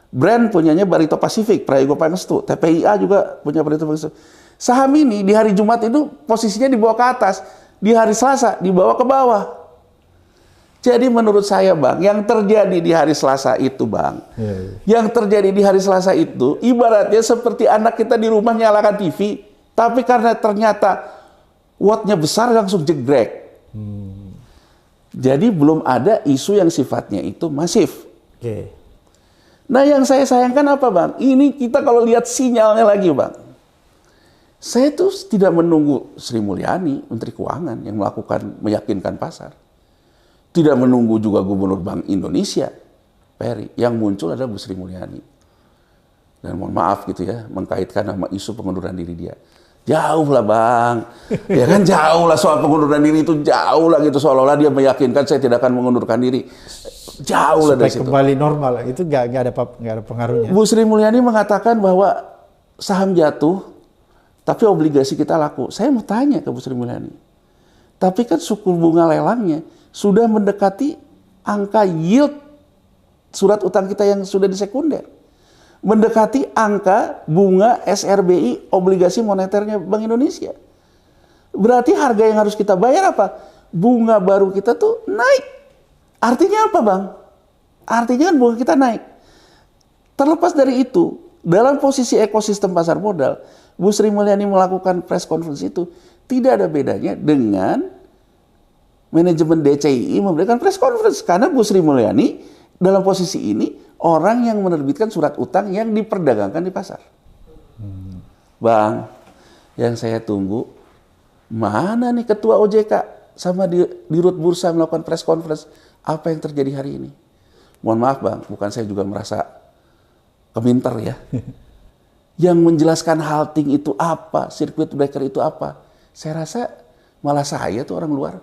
Brand punyanya Barito Pacific, Prayogo Pangestu. TPIA juga punya Barito Pangestu. Saham ini di hari Jumat itu posisinya dibawa ke atas, di hari Selasa dibawa ke bawah. Jadi menurut saya Bang, yang terjadi di hari Selasa itu Bang, yang terjadi di hari Selasa itu ibaratnya seperti anak kita di rumah nyalakan TV, tapi karena ternyata wattnya besar langsung jegrek. Jadi belum ada isu yang sifatnya itu masif. Nah yang saya sayangkan apa Bang? Ini kita kalau lihat sinyalnya lagi Bang. Saya tuh tidak menunggu Sri Mulyani, Menteri Keuangan yang meyakinkan pasar. Tidak menunggu juga Gubernur Bank Indonesia, Peri. Yang muncul adalah Bu Sri Mulyani. Dan mohon maaf gitu ya, mengkaitkan sama isu pengunduran diri dia. Jauh lah Bang, ya kan jauh lah soal pengunduran diri itu, jauh lah gitu, seolah-olah dia meyakinkan saya tidak akan mengundurkan diri. Jauh lah dari situ. Kembali normal, itu nggak ada pengaruhnya. Bu Sri Mulyani mengatakan bahwa saham jatuh, tapi obligasi kita laku. Saya mau tanya ke Bu Sri Mulyani, Tapi kan suku bunga lelangnya sudah mendekati angka yield surat utang kita yang sudah di sekunder. Mendekati angka bunga SRBI obligasi moneternya Bank Indonesia. Berarti harga yang harus kita bayar apa? Bunga baru kita tuh naik. Artinya apa, Bang? Artinya kan bunga kita naik. Terlepas dari itu, dalam posisi ekosistem pasar modal, Bu Sri Mulyani melakukan press conference itu tidak ada bedanya dengan manajemen DCII memberikan press conference. Karena Bu Sri Mulyani dalam posisi ini orang yang menerbitkan surat utang yang diperdagangkan di pasar. Bang, yang saya tunggu, mana nih Ketua OJK sama di Rut Bursa melakukan press conference, apa yang terjadi hari ini? Mohon maaf Bang, bukan saya juga merasa keminter ya. Yang menjelaskan halting itu apa, circuit breaker itu apa. Saya rasa malah saya tuh orang luar.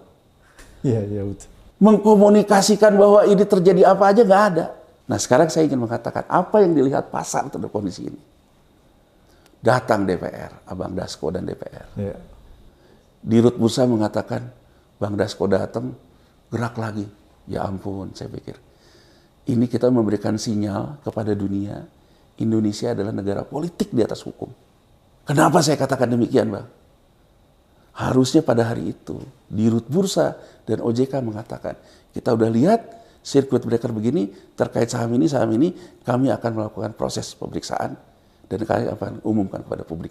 Iya, betul. Mengkomunikasikan bahwa ini terjadi apa aja nggak ada. Nah sekarang saya ingin mengatakan apa yang dilihat pasar terhadap kondisi ini. Datang DPR, Abang Dasko dan DPR. Ya. Di Rut Bursa mengatakan, Bang Dasko datang, gerak lagi. Ya ampun, saya pikir. Ini kita memberikan sinyal kepada dunia, Indonesia adalah negara politik di atas hukum. Kenapa saya katakan demikian, Bang? Harusnya pada hari itu, di Rut Bursa dan OJK mengatakan, kita udah lihat circuit breaker begini, terkait saham ini, kami akan melakukan proses pemeriksaan dan kami akan umumkan kepada publik.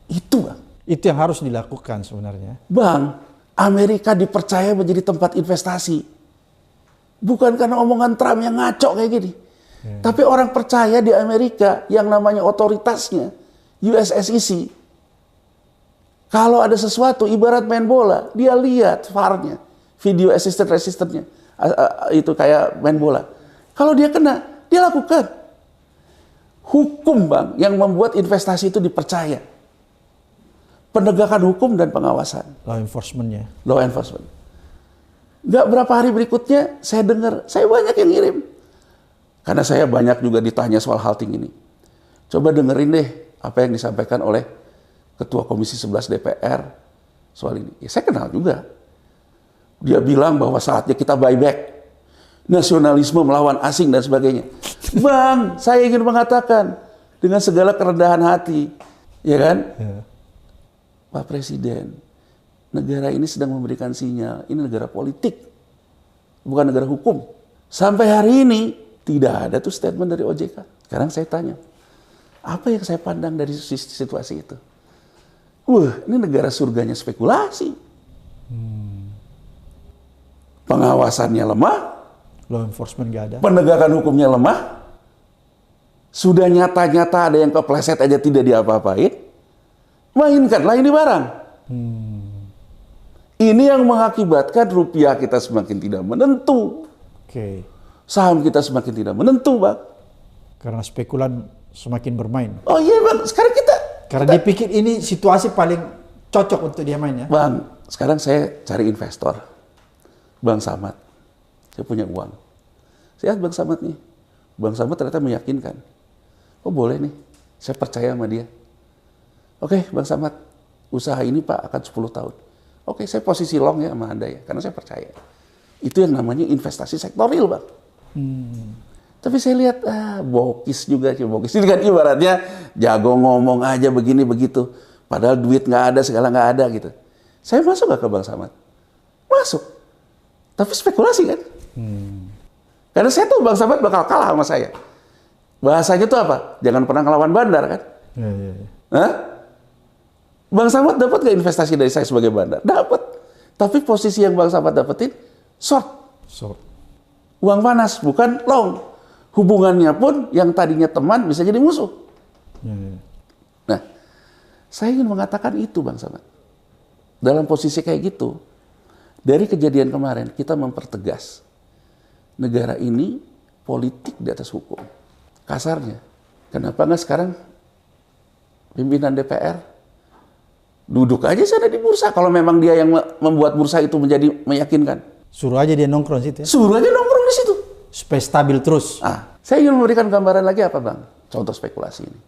Itu, Bang. Itu yang harus dilakukan sebenarnya. Bang, Amerika dipercaya menjadi tempat investasi. Bukan karena omongan Trump yang ngaco kayak gini. Tapi orang percaya di Amerika yang namanya otoritasnya, US SEC. Kalau ada sesuatu, ibarat main bola, dia lihat VAR-nya, video assistant resistance-nya. Itu kayak main bola. Kalau dia kena, dia lakukan. Hukum, Bang, yang membuat investasi itu dipercaya. Penegakan hukum dan pengawasan. Law enforcement-nya. Law enforcement. Nggak berapa hari berikutnya, saya dengar, saya banyak yang ngirim. Karena saya banyak juga ditanya soal halting ini. Coba dengerin deh apa yang disampaikan oleh Ketua Komisi 11 DPR soal ini. Ya, saya kenal juga. Dia bilang bahwa saatnya kita buyback. Nasionalisme melawan asing dan sebagainya. Bang, saya ingin mengatakan dengan segala kerendahan hati. Ya kan? Ya. Pak Presiden, negara ini sedang memberikan sinyal. Ini negara politik. Bukan negara hukum. Sampai hari ini tidak ada tuh statement dari OJK. Sekarang saya tanya, apa yang saya pandang dari situasi itu? Ini negara surganya spekulasi. Pengawasannya lemah. Law enforcement gak ada. Penegakan hukumnya lemah. Sudah nyata-nyata ada yang kepleset aja tidak diapa-apain. Mainkanlah ini barang. Ini yang mengakibatkan rupiah kita semakin tidak menentu. Saham kita semakin tidak menentu, Bang. Karena spekulan semakin bermain. Oh iya, Bang. Sekarang karena dipikir ini situasi paling cocok untuk dia main ya. Bang, sekarang saya cari investor. Bang Samad. Saya punya uang. Saya lihat Bang Samad nih. Bang Samad ternyata meyakinkan. Oh boleh nih. Saya percaya sama dia. Oke, Bang Samad. Usaha ini Pak akan 10 tahun. Oke, saya posisi long ya sama Anda ya. Karena saya percaya. Itu yang namanya investasi sektoril, Bang. Tapi saya lihat, bokis juga. Bokis ini kan ibaratnya jago ngomong aja begini begitu. Padahal duit nggak ada, segala nggak ada gitu. Saya masuk nggak ke Bang Samad? Masuk. Tapi spekulasi kan? Karena saya tahu Bang Samad bakal kalah sama saya. Bahasanya tuh apa? Jangan pernah ngelawan bandar kan? Hah? Bang Samad dapat nggak investasi dari saya sebagai bandar? Dapat. Tapi posisi yang Bang Samad dapetin short. Uang panas, bukan long. Hubungannya pun yang tadinya teman bisa jadi musuh. Nah, saya ingin mengatakan itu Bang Samad. Dalam posisi kayak gitu, dari kejadian kemarin kita mempertegas negara ini politik di atas hukum. Kasarnya, kenapa nggak sekarang pimpinan DPR duduk aja sana di bursa kalau memang dia yang membuat bursa itu menjadi meyakinkan. Suruh aja dia nongkrong situ ya? Suruh aja nongkrong di situ. Supaya stabil terus. Saya ingin memberikan gambaran lagi apa Bang? Contoh spekulasi ini.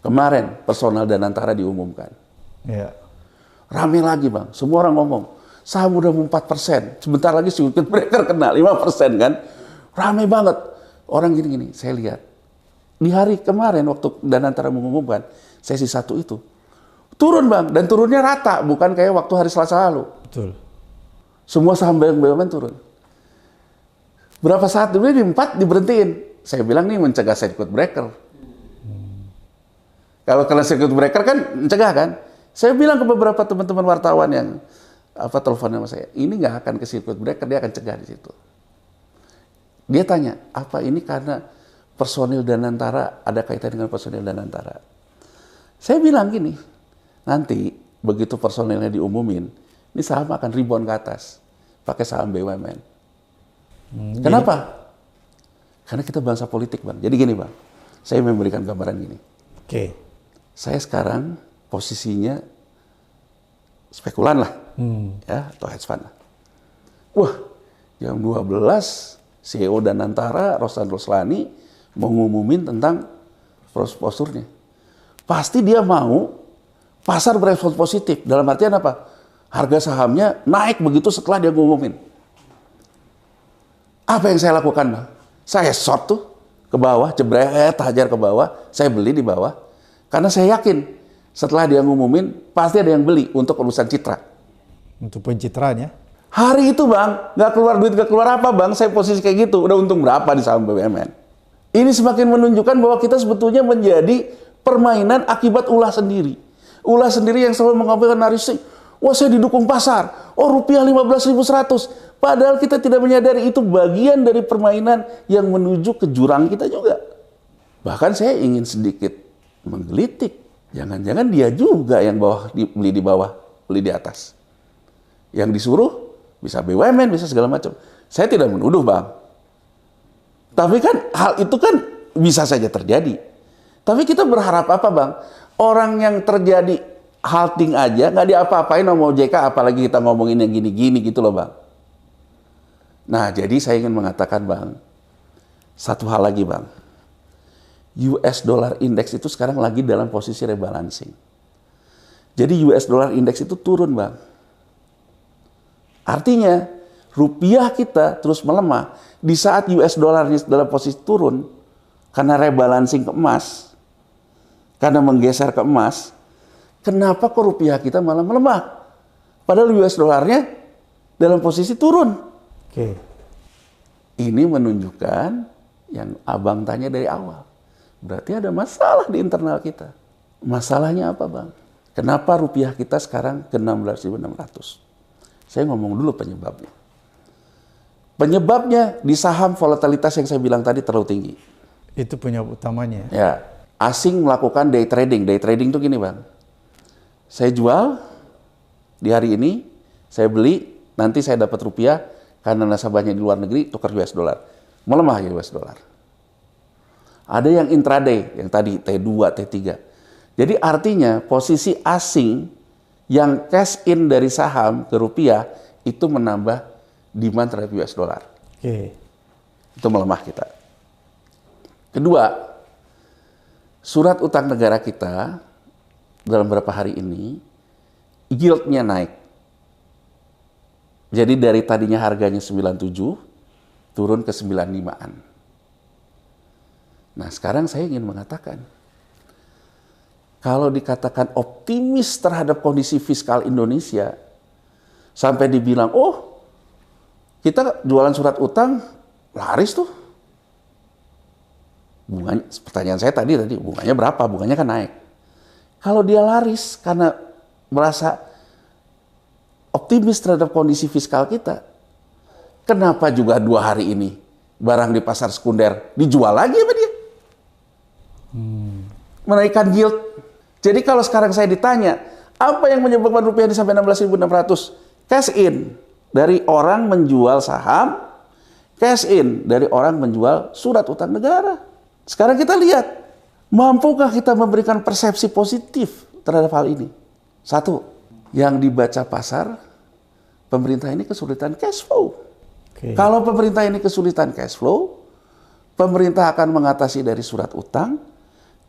Kemarin personal dan antara diumumkan. Ya. Rame lagi Bang, semua orang ngomong. saham udah 4%. Sebentar lagi circuit breaker kena 5% kan. Ramai banget. Orang gini-gini, saya lihat. Di hari kemarin waktu Danantara mengumumkan sesi 1 itu, turun Bang, dan turunnya rata, bukan kayak waktu hari Selasa lalu. Betul. Semua saham BUMN turun. Berapa saat dulu di 4 diberhentiin. Saya bilang nih mencegah circuit breaker. Kalau kena circuit breaker kan mencegah kan. Saya bilang ke beberapa teman-teman wartawan yang telepon sama saya, ini nggak akan ke circuit breaker, dia akan cegah di situ. Dia tanya, apa ini karena personil Danantara, ada kaitan dengan personil Danantara? Saya bilang gini, nanti begitu personilnya diumumin, ini saham akan rebound ke atas, pakai saham BUMN. Kenapa? Karena kita bangsa politik Bang. Jadi gini Bang, saya memberikan gambaran gini. Oke. Saya sekarang posisinya spekulan lah, ya, atau hedge fund lah. Wah, jam 12 CEO Danantara, Rostan Roslani mengumumin tentang posturnya. Pasti dia mau pasar berespon positif. Dalam artian apa? Harga sahamnya naik begitu setelah dia ngumumin. Apa yang saya lakukan Bang? Saya short tuh ke bawah, jebret, hajar ke bawah, saya beli di bawah. Karena saya yakin setelah dia ngumumin, pasti ada yang beli untuk urusan citra. Untuk pencitraan ya? Hari itu Bang, nggak keluar duit, nggak keluar apa Bang, saya posisi kayak gitu, udah untung berapa di saham BUMN. Ini semakin menunjukkan bahwa kita sebetulnya menjadi permainan akibat ulah sendiri. Ulah sendiri yang selalu mengambil narasi, wah saya didukung pasar, oh rupiah 15.100. Padahal kita tidak menyadari itu bagian dari permainan yang menuju ke jurang kita juga. Bahkan saya ingin sedikit menggelitik, jangan-jangan dia juga yang beli di bawah, beli di atas. Yang disuruh bisa BUMN, bisa segala macam. Saya tidak menuduh Bang. Tapi kan hal itu kan bisa saja terjadi. Tapi kita berharap apa Bang? Orang yang terjadi halting aja, nggak diapa-apain sama OJK, apalagi kita ngomongin yang gini-gini gitu loh Bang. Nah jadi saya ingin mengatakan Bang, satu hal lagi Bang. US dollar index itu sekarang lagi dalam posisi rebalancing. Jadi US dollar index itu turun Bang. Artinya rupiah kita terus melemah di saat US dollarnya dalam posisi turun karena rebalancing ke emas, karena menggeser ke emas. Kenapa kok rupiah kita malah melemah? Padahal US dollarnya dalam posisi turun. Oke. Ini menunjukkan yang Abang tanya dari awal. Berarti ada masalah di internal kita. Masalahnya apa Bang? Kenapa rupiah kita sekarang ke 16.600? Saya ngomong dulu penyebabnya. Penyebabnya di saham volatilitas yang saya bilang tadi terlalu tinggi. Itu penyebab utamanya. Ya, asing melakukan day trading. Day trading itu gini Bang. Saya jual di hari ini, saya beli, nanti saya dapat rupiah karena nasabahnya di luar negeri tukar US dollar. Melemah ya US dollar. Ada yang intraday, yang tadi T2, T3. Jadi artinya posisi asing yang cash in dari saham ke rupiah itu menambah demand terhadap US dollar. Oke. Itu melemah kita. Kedua, surat utang negara kita dalam beberapa hari ini yield-nya naik. Jadi dari tadinya harganya 97 turun ke 95-an. Nah sekarang saya ingin mengatakan, kalau dikatakan optimis terhadap kondisi fiskal Indonesia, sampai dibilang, oh kita jualan surat utang laris tuh. Bunganya, pertanyaan saya tadi bunganya berapa? Bunganya kan naik. Kalau dia laris karena merasa optimis terhadap kondisi fiskal kita, kenapa juga 2 hari ini barang di pasar sekunder dijual lagi sama dia? Menaikkan yield. Jadi kalau sekarang saya ditanya, apa yang menyebabkan rupiah ini sampai 16.600? Cash in dari orang menjual saham, cash in dari orang menjual surat utang negara. Sekarang kita lihat, mampukah kita memberikan persepsi positif terhadap hal ini? Satu, yang dibaca pasar, pemerintah ini kesulitan cash flow. Oke. Kalau pemerintah ini kesulitan cash flow, pemerintah akan mengatasi dari surat utang.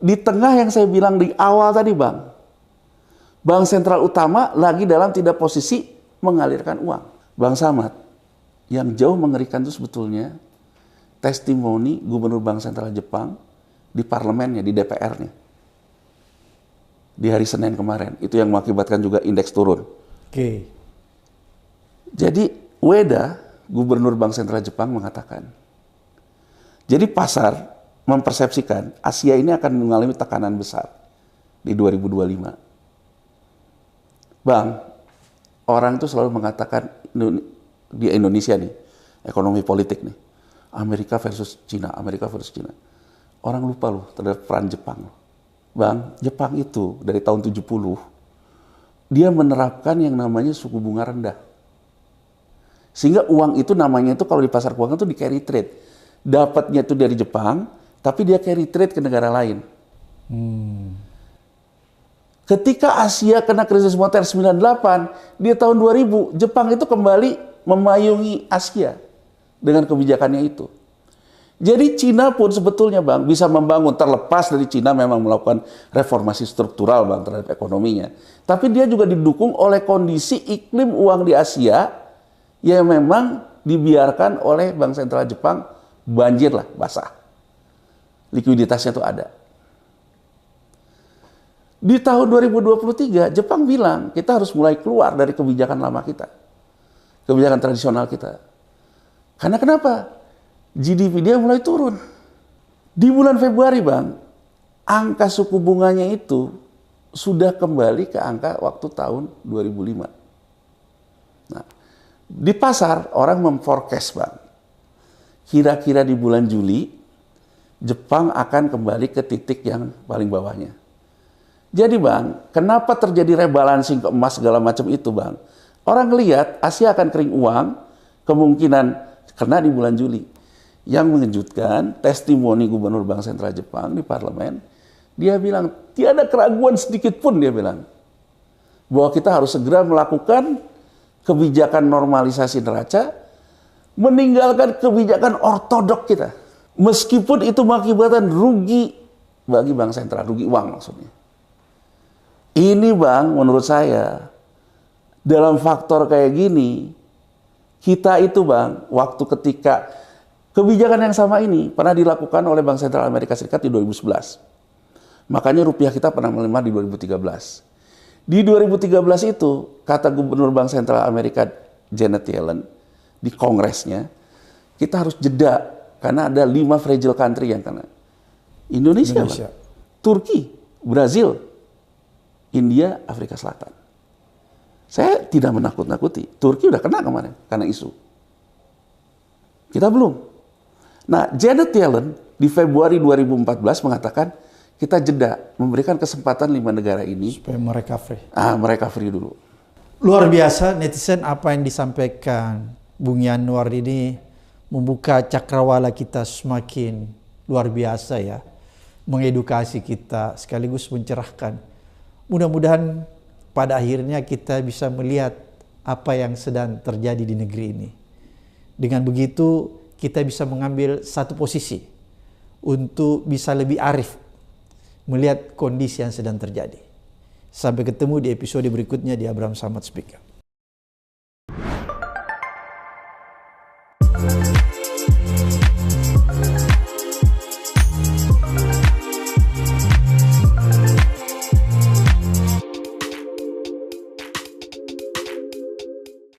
Di tengah yang saya bilang di awal tadi Bang, Bank Sentral Utama lagi dalam tidak posisi mengalirkan uang. Bang Samad, yang jauh mengerikan itu sebetulnya testimoni Gubernur Bank Sentral Jepang di parlemennya, di DPR-nya. Di hari Senin kemarin. Itu yang mengakibatkan juga indeks turun. Oke. Jadi Ueda, Gubernur Bank Sentral Jepang mengatakan, jadi pasar mempersepsikan Asia ini akan mengalami tekanan besar di 2025. Bang, orang itu selalu mengatakan di Indonesia nih, ekonomi politik nih, Amerika versus Cina, Amerika versus Cina. Orang lupa loh terhadap peran Jepang. Bang, Jepang itu dari tahun 70, dia menerapkan yang namanya suku bunga rendah. Sehingga uang itu namanya itu kalau di pasar keuangan itu di carry trade. Dapatnya itu dari Jepang, tapi dia carry trade ke negara lain. Ketika Asia kena krisis moneter 98, di tahun 2000, Jepang itu kembali memayungi Asia dengan kebijakannya itu. Jadi Cina pun sebetulnya Bang bisa membangun, terlepas dari Cina memang melakukan reformasi struktural Bang terhadap ekonominya. Tapi dia juga didukung oleh kondisi iklim uang di Asia yang memang dibiarkan oleh Bank Sentral Jepang banjir lah, basah. Likuiditasnya itu ada. Di tahun 2023, Jepang bilang kita harus mulai keluar dari kebijakan lama kita. Kebijakan tradisional kita. Karena kenapa? GDP dia mulai turun. Di bulan Februari, Bang, angka suku bunganya itu sudah kembali ke angka waktu tahun 2005. Nah, di pasar orang memforecast, Bang, kira-kira di bulan Juli, Jepang akan kembali ke titik yang paling bawahnya. Jadi Bang, kenapa terjadi rebalancing ke emas segala macam itu Bang? Orang ngelihat Asia akan kering uang, kemungkinan kena di bulan Juli. Yang mengejutkan, testimoni Gubernur Bank Sentral Jepang di parlemen, dia bilang, tiada keraguan sedikit pun dia bilang, bahwa kita harus segera melakukan kebijakan normalisasi neraca, meninggalkan kebijakan ortodok kita. Meskipun itu mengakibatkan rugi bagi Bank Sentral, rugi uang maksudnya. Ini Bang, menurut saya, dalam faktor kayak gini, kita itu Bang, waktu ketika kebijakan yang sama ini pernah dilakukan oleh Bank Sentral Amerika Serikat di 2011. Makanya rupiah kita pernah melemah di 2013. Di 2013 itu, kata Gubernur Bank Sentral Amerika Janet Yellen, di kongresnya, kita harus jeda, karena ada 5 fragile country yang kena. Indonesia. Bang. Turki, Brazil, India, Afrika Selatan. Saya tidak menakut-nakuti. Turki udah kena kemarin karena isu. Kita belum. Nah, Janet Yellen di Februari 2014 mengatakan kita jeda, memberikan kesempatan 5 negara ini supaya mereka free. Mereka free dulu. Luar biasa netizen apa yang disampaikan Bung Yanuar ini membuka cakrawala kita semakin luar biasa ya. Mengedukasi kita sekaligus mencerahkan. Mudah-mudahan pada akhirnya kita bisa melihat apa yang sedang terjadi di negeri ini. Dengan begitu kita bisa mengambil satu posisi untuk bisa lebih arif melihat kondisi yang sedang terjadi. Sampai ketemu di episode berikutnya di Abraham Samad Speaker.